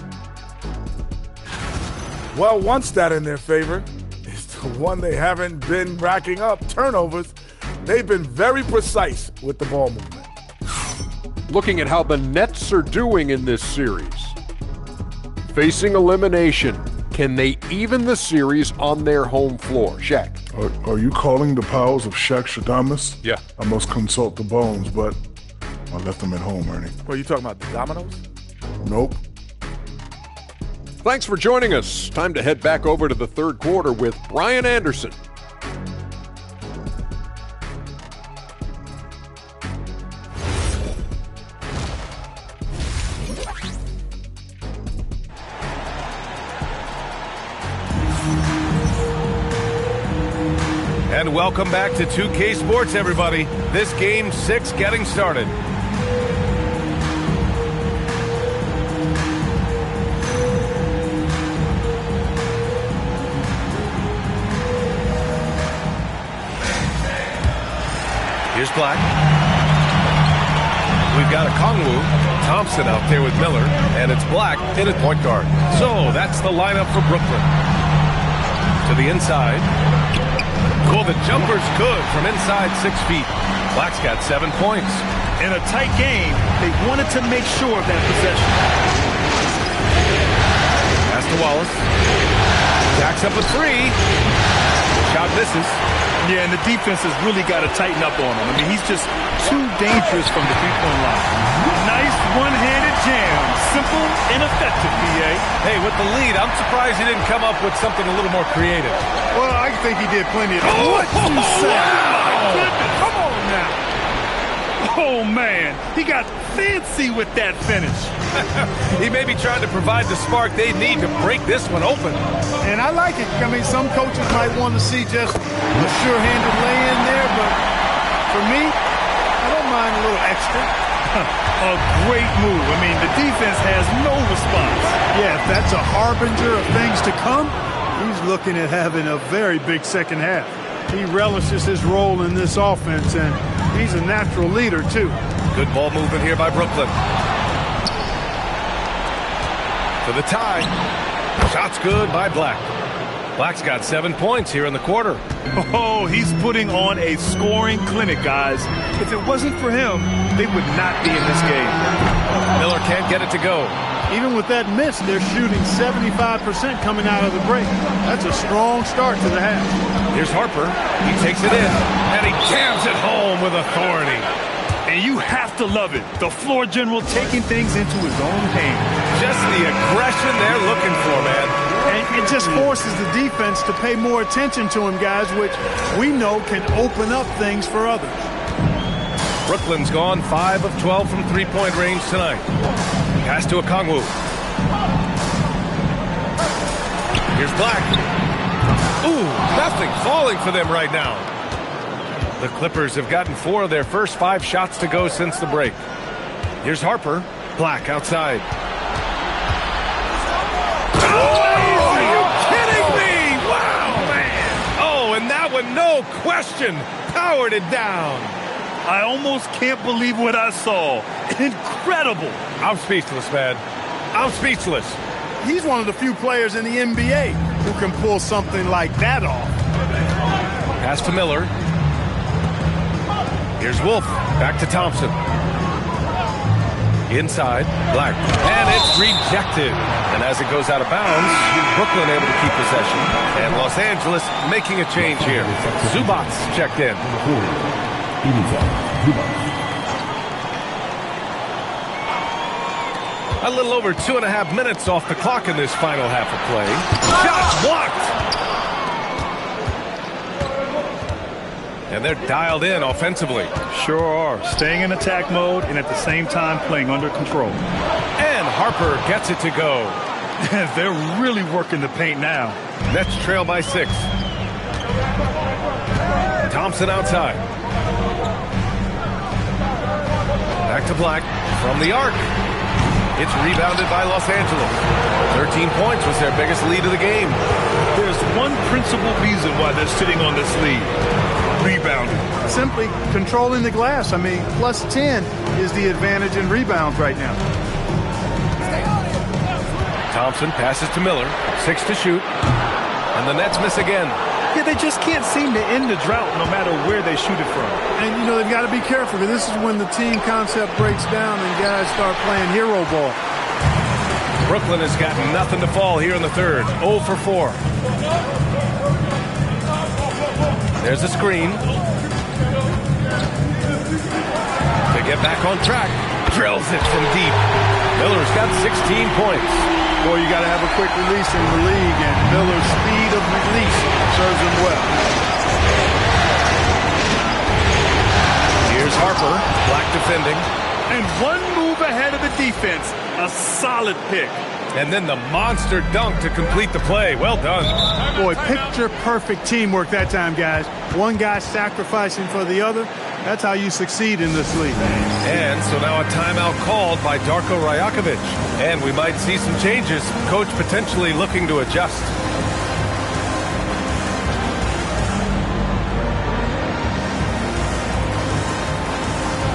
Well, one stat in their favor is the one they haven't been racking up, turnovers. They've been very precise with the ball movement. Looking at how the Nets are doing in this series. Facing elimination, can they even the series on their home floor? Shaq. Are you calling the powers of Shaq Shadamas? Yeah. I must consult the bones, but I left them at home, Ernie. What, are you talking about the dominoes? Nope. Thanks for joining us. Time to head back over to the third quarter with Brian Anderson. And welcome back to 2K Sports, everybody. This game 6 getting started. Here's Black. We've got a Kongwu, Thompson out there with Miller, and it's Black in at point guard. So that's the lineup for Brooklyn. To the inside. Cool, the jumper's good from inside 6 feet. Black's got 7 points. In a tight game, they wanted to make sure of that possession. Pass to Wallace. Jacks up a 3. Shot misses. Yeah, and the defense has really got to tighten up on him. I mean, he's just too dangerous from the three-point line. Nice one-handed jam. Simple and effective, B.A. Hey, with the lead, I'm surprised he didn't come up with something a little more creative. Well, I think he did plenty of... What you say? Wow. My goodness. Come on now. Oh, man. He got fancy with that finish. He may be trying to provide the spark they need to break this one open. And I like it. I mean, some coaches might want to see just a sure-handed lay-in there, but for me, I don't mind a little extra. A great move. I mean, the defense has no response. Yeah, if that's a harbinger of things to come, he's looking at having a very big second half. He relishes his role in this offense, and he's a natural leader, too. Good ball movement here by Brooklyn. To the tie. Shot's good by Black. Black's got 7 points here in the quarter. Oh, he's putting on a scoring clinic, guys. If it wasn't for him, they would not be in this game. Miller can't get it to go. Even with that miss, they're shooting 75% coming out of the break. That's a strong start to the half. Here's Harper. He takes it in, and he jams it home with authority. And you have to love it. The floor general taking things into his own hands. Just the aggression they're looking for, man. And it just forces the defense to pay more attention to him, guys, which we know can open up things for others. Brooklyn's gone 5 of 12 from three-point range tonight. Pass to Okongwu. Here's Black. Ooh, nothing falling for them right now. The Clippers have gotten 4 of their first 5 shots to go since the break. Here's Harper. Black outside. Oh, are you kidding me? Wow, man. Oh, and that one, no question, powered it down. I almost can't believe what I saw. Incredible. I'm speechless, man. I'm speechless. He's one of the few players in the NBA who can pull something like that off. Pass to Miller. Here's Wolf. Back to Thompson. Inside. Black. And it's rejected. And as it goes out of bounds, Brooklyn able to keep possession. And Los Angeles making a change here. Zubac checked in. A little over 2.5 minutes off the clock in this final half of play. Shot blocked. And they're dialed in offensively. Sure are. Staying in attack mode and at the same time playing under control. And Harper gets it to go. They're really working the paint now. Nets trail by 6. Thompson outside. Back to Black from the arc. It's rebounded by Los Angeles. 13 points was their biggest lead of the game. There's one principal reason why they're sitting on this lead. Rebounding. Simply controlling the glass. I mean, plus 10 is the advantage in rebounds right now. Thompson passes to Miller. 6 to shoot. And the Nets miss again. Yeah, they just can't seem to end the drought no matter where they shoot it from. And, you know, they've got to be careful because this is when the team concept breaks down and guys start playing hero ball. Brooklyn has got nothing to fall here in the third. 0 for 4. There's a screen. To get back on track. Drills it from deep. Miller's got 16 points. Boy, you got to have a quick release in the league, and Miller's speed of release serves him well. Here's Harper, Black defending. And one move ahead of the defense. A solid pick. And then the monster dunk to complete the play. Well done. Boy, picture-perfect teamwork that time, guys. One guy sacrificing for the other. That's how you succeed in this league. And so now a timeout called by Darko Rajakovic. And we might see some changes. Coach potentially looking to adjust.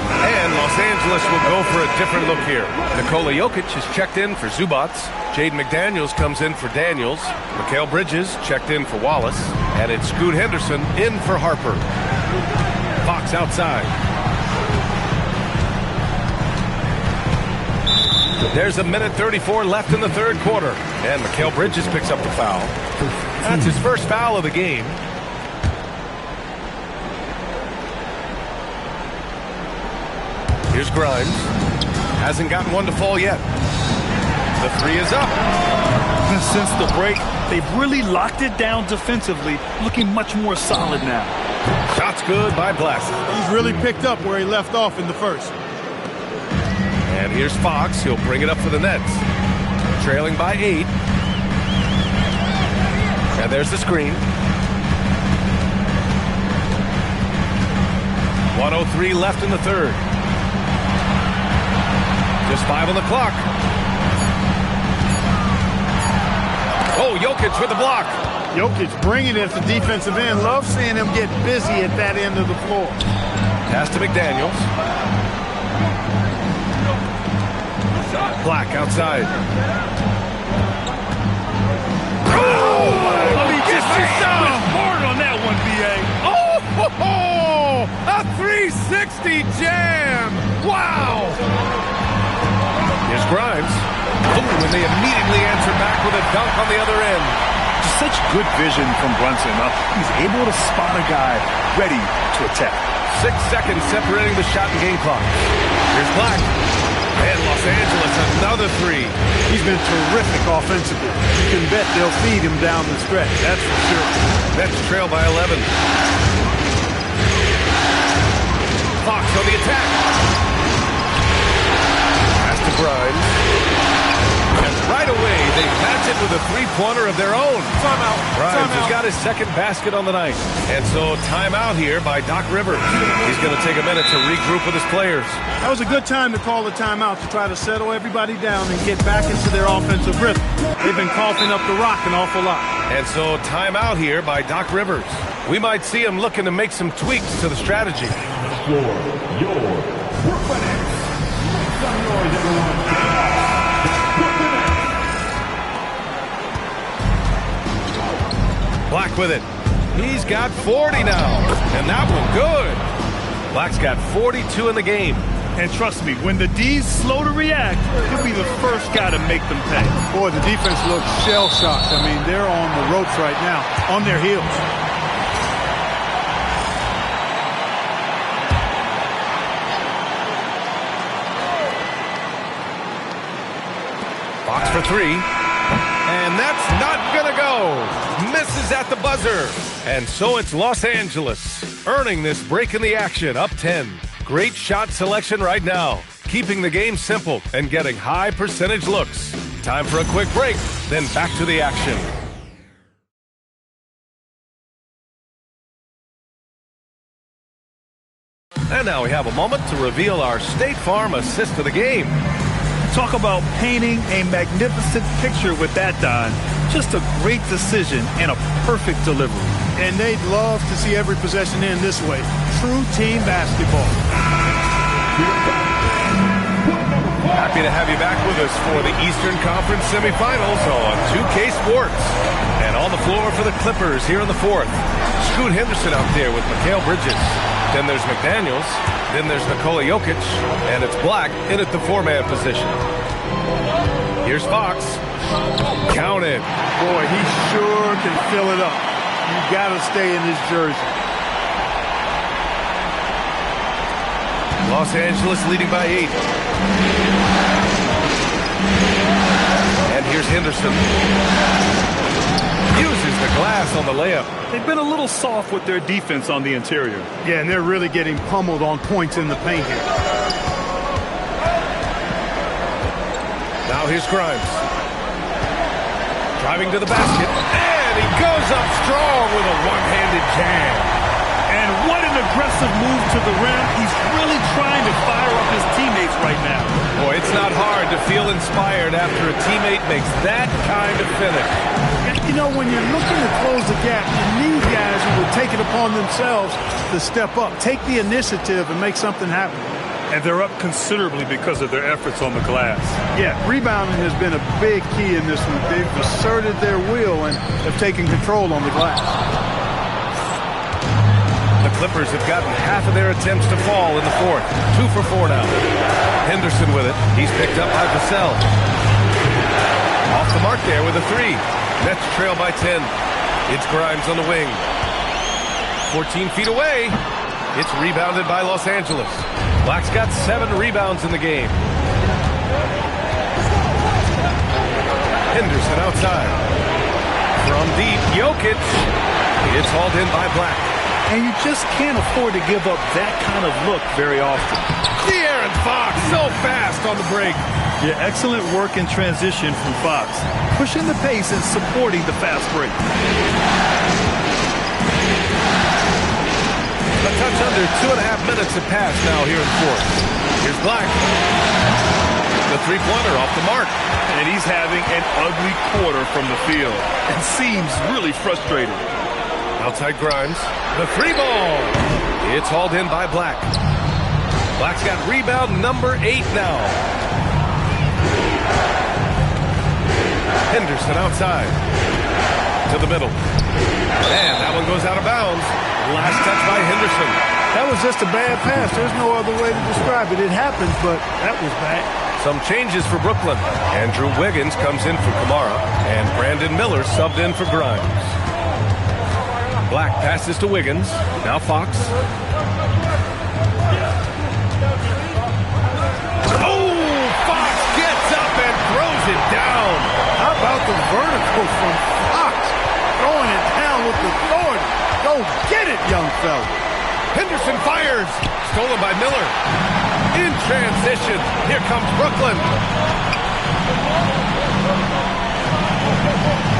And Los Angeles will go for a different look here. Nikola Jokic is checked in for Zubac. Jaden McDaniels comes in for Daniels. Mikal Bridges checked in for Wallace. And it's Scoot Henderson in for Harper. Fox outside. There's a minute 34 left in the third quarter. And Mikal Bridges picks up the foul. That's his first foul of the game. Here's Grimes. Hasn't gotten one to fall yet. The 3 is up. Since the break, they've really locked it down defensively, looking much more solid now. Shot's good by Black. He's really picked up where he left off in the first. And here's Fox. He'll bring it up for the Nets. Trailing by 8. And there's the screen. 1:03 left in the third. Just 5 on the clock. Oh, Jokic with the block. Jokic bringing it at the defensive end. Love seeing him get busy at that end of the floor. Pass to McDaniels. Black outside. Oh, let me just smart on that one, B.A. Oh, a 360 jam. Wow. Here's Grimes. Oh, and they immediately answer back with a dunk on the other end. Just such good vision from Brunson. He's able to spot a guy ready to attack. 6 seconds separating the shot and game clock. Here's Black. And Los Angeles, another 3. He's been terrific offensively. You can bet they'll feed him down the stretch. That's for sure. Nets trail by 11. Fox on the attack. Pass to Grimes. And right away, they match it with a three-pointer of their own. Timeout. Grimes has got his second basket on the night. And so timeout here by Doc Rivers. He's going to take a minute to regroup with his players. That was a good time to call the timeout to try to settle everybody down and get back into their offensive rhythm. They've been coughing up the rock an awful lot. And so timeout here by Doc Rivers. We might see him looking to make some tweaks to the strategy. For your Brooklyn Nets. Make some noise, everyone. Black with it. He's got 40 now. And that one good. Black's got 42 in the game. And trust me, when the D's slow to react, he'll be the first guy to make them pay. Boy, the defense looks shell-shocked. I mean, they're on the ropes right now, on their heels. Fox for 3. And that's not gonna go. Misses at the buzzer. And so it's Los Angeles earning this break in the action, up 10. Great shot selection right now, keeping the game simple and getting high percentage looks. Time for a quick break, then back to the action. And now we have a moment to reveal our State Farm assist of the game. Talk about painting a magnificent picture with that, Don. Just a great decision and a perfect delivery. And they'd love to see every possession end this way. True team basketball. Happy to have you back with us for the Eastern Conference semifinals on 2K Sports. And on the floor for the Clippers here in the fourth. Scoot Henderson out there with Mikal Bridges. Then there's McDaniels. Then there's Nikola Jokic. And it's Black in at the four-man position. Here's Fox. Counted. Boy, he sure can fill it up. You got to stay in his jersey. Los Angeles leading by 8. And here's Henderson. Uses the glass on the layup. They've been a little soft with their defense on the interior. Yeah, and they're really getting pummeled on points in the paint here. Now here's Grimes. Driving to the basket. And he goes up strong with a one-handed jam. And what an aggressive move to the rim. He's really trying to fire up his teammates right now. Boy, it's not hard to feel inspired after a teammate makes that kind of finish. You know, when you're looking to close the gap, you need guys who will take it upon themselves to step up, take the initiative, and make something happen. And they're up considerably because of their efforts on the glass. Yeah, rebounding has been a big key in this one. They've asserted their will and have taken control on the glass. The Clippers have gotten half of their attempts to fall in the fourth. 2 for 4 now. Henderson with it. He's picked up by Vassell. Off the mark there with a 3. Nets trail by 10. It's Grimes on the wing. 14 feet away. It's rebounded by Los Angeles. Black's got 7 rebounds in the game. Henderson outside. From deep, Jokic. It's hauled in by Black. And you just can't afford to give up that kind of look very often. The De'Aaron Fox, so fast on the break. Yeah, excellent work in transition from Fox. Pushing the pace and supporting the fast break. A touch under 2.5 minutes have passed now here in the fourth. Here's Black. The three-pointer off the mark. And he's having an ugly quarter from the field and seems really frustrated. Outside Grimes. The three ball. It's hauled in by Black. Black's got rebound number 8 now. Henderson outside. To the middle. And that one goes out of bounds. Last touch by Henderson. That was just a bad pass. There's no other way to describe it. It happens, but that was bad. Some changes for Brooklyn. Andrew Wiggins comes in for Kamara, and Brandon Miller subbed in for Grimes. Black passes to Wiggins. Now Fox. Oh, Fox gets up and throws it down. How about the vertical from Fox? Throwing it down with authority. Go get it, young fella. Henderson fires. Stolen by Miller. In transition. Here comes Brooklyn.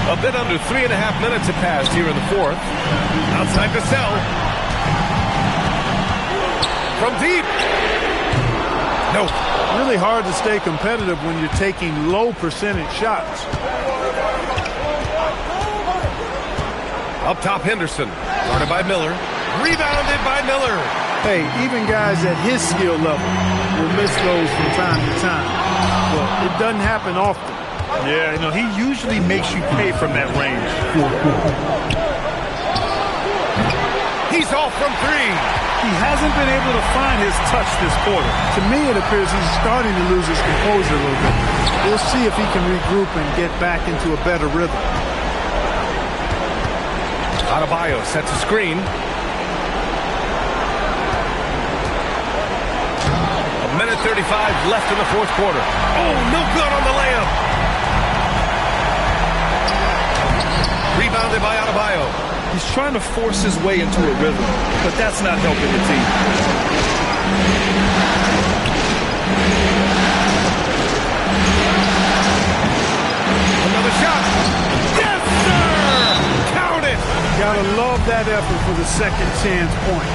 A bit under 3.5 minutes have passed here in the fourth. Outside Vassell. From deep. No. Really hard to stay competitive when you're taking low percentage shots. Up top, Henderson. Guarded by Miller. Rebounded by Miller. Hey, even guys at his skill level will miss those from time to time. But it doesn't happen often. Yeah, you know, he usually makes you pay from that range. He's off from three. He hasn't been able to find his touch this quarter. To me, it appears he's starting to lose his composure a little bit. We'll see if he can regroup and get back into a better rhythm. Adebayo sets a screen. A minute 35 left in the fourth quarter. Oh, no good on the layup. Rebounded by Adebayo. He's trying to force his way into a rhythm, but that's not helping the team. Another shot. Yes, sir! Count it! Gotta love that effort for the second chance point.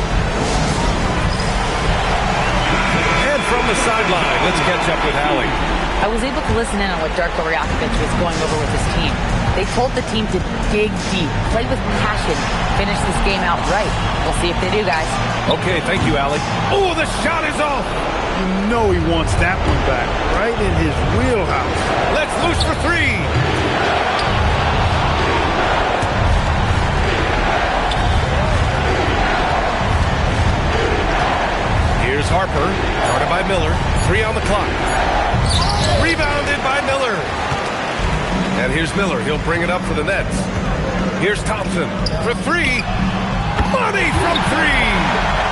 And from the sideline, let's catch up with Allie. I was able to listen in on what Darko Rajakovic was going over with his team. They told the team to dig deep, play with passion, finish this game out right. We'll see if they do, guys. Okay, thank you, Allie. Oh, the shot is off! You know he wants that one back, right in his wheelhouse. Let's loose for three! Here's Harper, guarded by Miller. 3 on the clock. Rebounded by Miller. And here's Miller. He'll bring it up for the Nets. Here's Thompson for three. Money from three.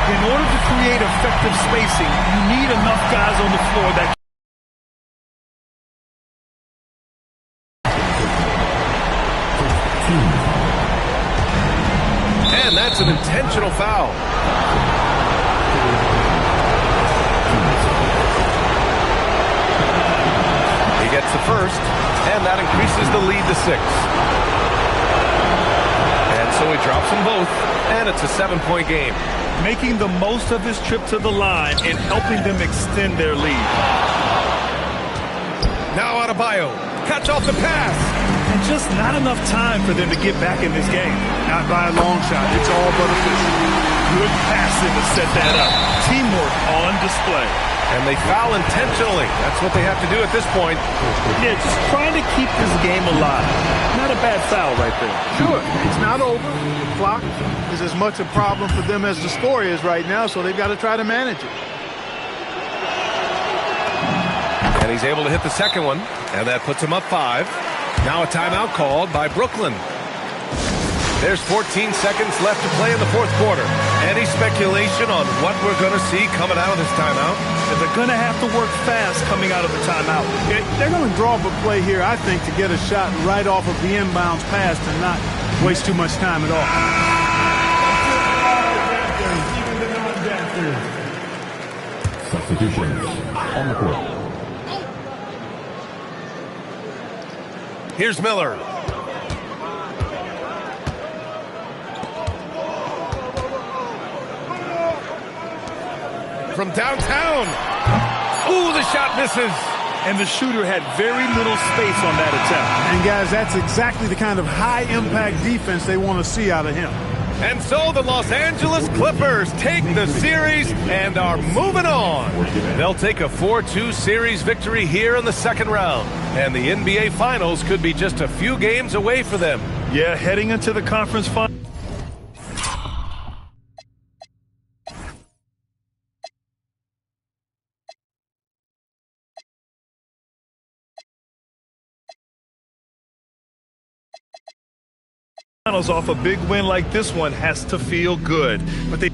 In order to create effective spacing, you need enough guys on the floor that... And that's an intentional foul. He gets the first, and that increases the lead to 6. And so he drops them both, and it's a 7-point game. Making the most of his trip to the line and helping them extend their lead. Now Adebayo cuts off the pass. And just not enough time for them to get back in this game. Not by a long shot. It's all but official. Good passing to set that up. Teamwork on display. And they foul intentionally. That's what they have to do at this point. Yeah, just trying to keep this game alive. Not a bad foul right there. Sure, it's not over. The clock is as much a problem for them as the score is right now, so they've got to try to manage it. And he's able to hit the second one, and that puts him up 5. Now a timeout called by Brooklyn. There's 14 seconds left to play in the fourth quarter. Any speculation on what we're going to see coming out of this timeout? They're going to have to work fast coming out of the timeout. They're going to draw up a play here, I think, to get a shot right off of the inbounds pass and not waste too much time at all. substitutions on the court. Here's Miller. From downtown. Ooh, the shot misses. And the shooter had very little space on that attempt. And guys, that's exactly the kind of high-impact defense they want to see out of him. And so the Los Angeles Clippers take the series and are moving on. They'll take a 4-2 series victory here in the second round. And the NBA Finals could be just a few games away for them. Yeah, heading into the conference final. Off a big win like this one has to feel good, but they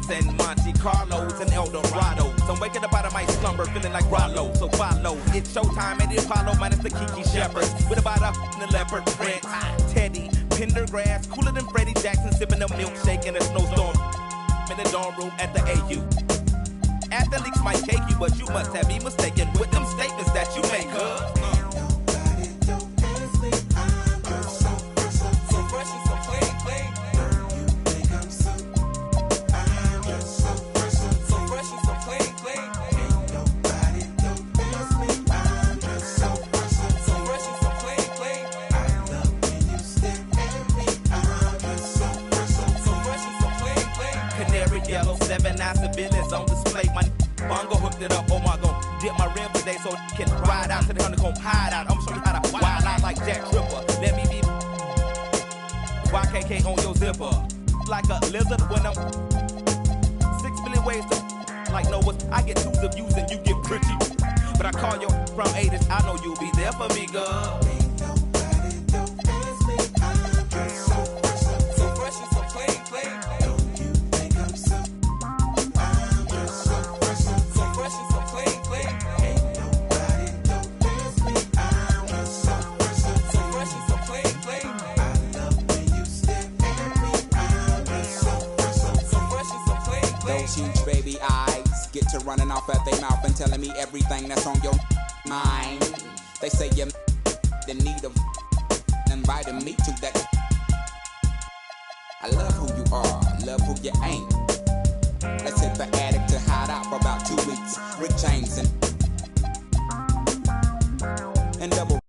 and Monte Carlos and Eldorado. So I'm waking up out of my slumber feeling like Rollo. So follow, it's showtime at the Apollo minus the Kiki Shepherds. With about a the leopard Prince, Teddy, Pendergrass, cooler than Freddie Jackson, sipping a milkshake in a snowstorm in the dorm room at the AU. Athletes might take you, but you must have been mistaken with them statements that you make, civilians on display. My bongo hooked it up. Oh my god, dip my rim today so you can ride out to the honeycomb hideout. I'm showing you how to wild out like Jack Tripper. Let me be YKK on your zipper. Like a lizard when I'm 6 million ways to like know what I get twos of views and you get pretty. But I call you from 80s. I know you'll be there for me, girl. Huge baby eyes get to running off at their mouth and telling me everything that's on your mind. They say you're in need of inviting me to that. I love who you are, love who you ain't. Let's hit the attic to hide out for about 2 weeks. Rick James and double.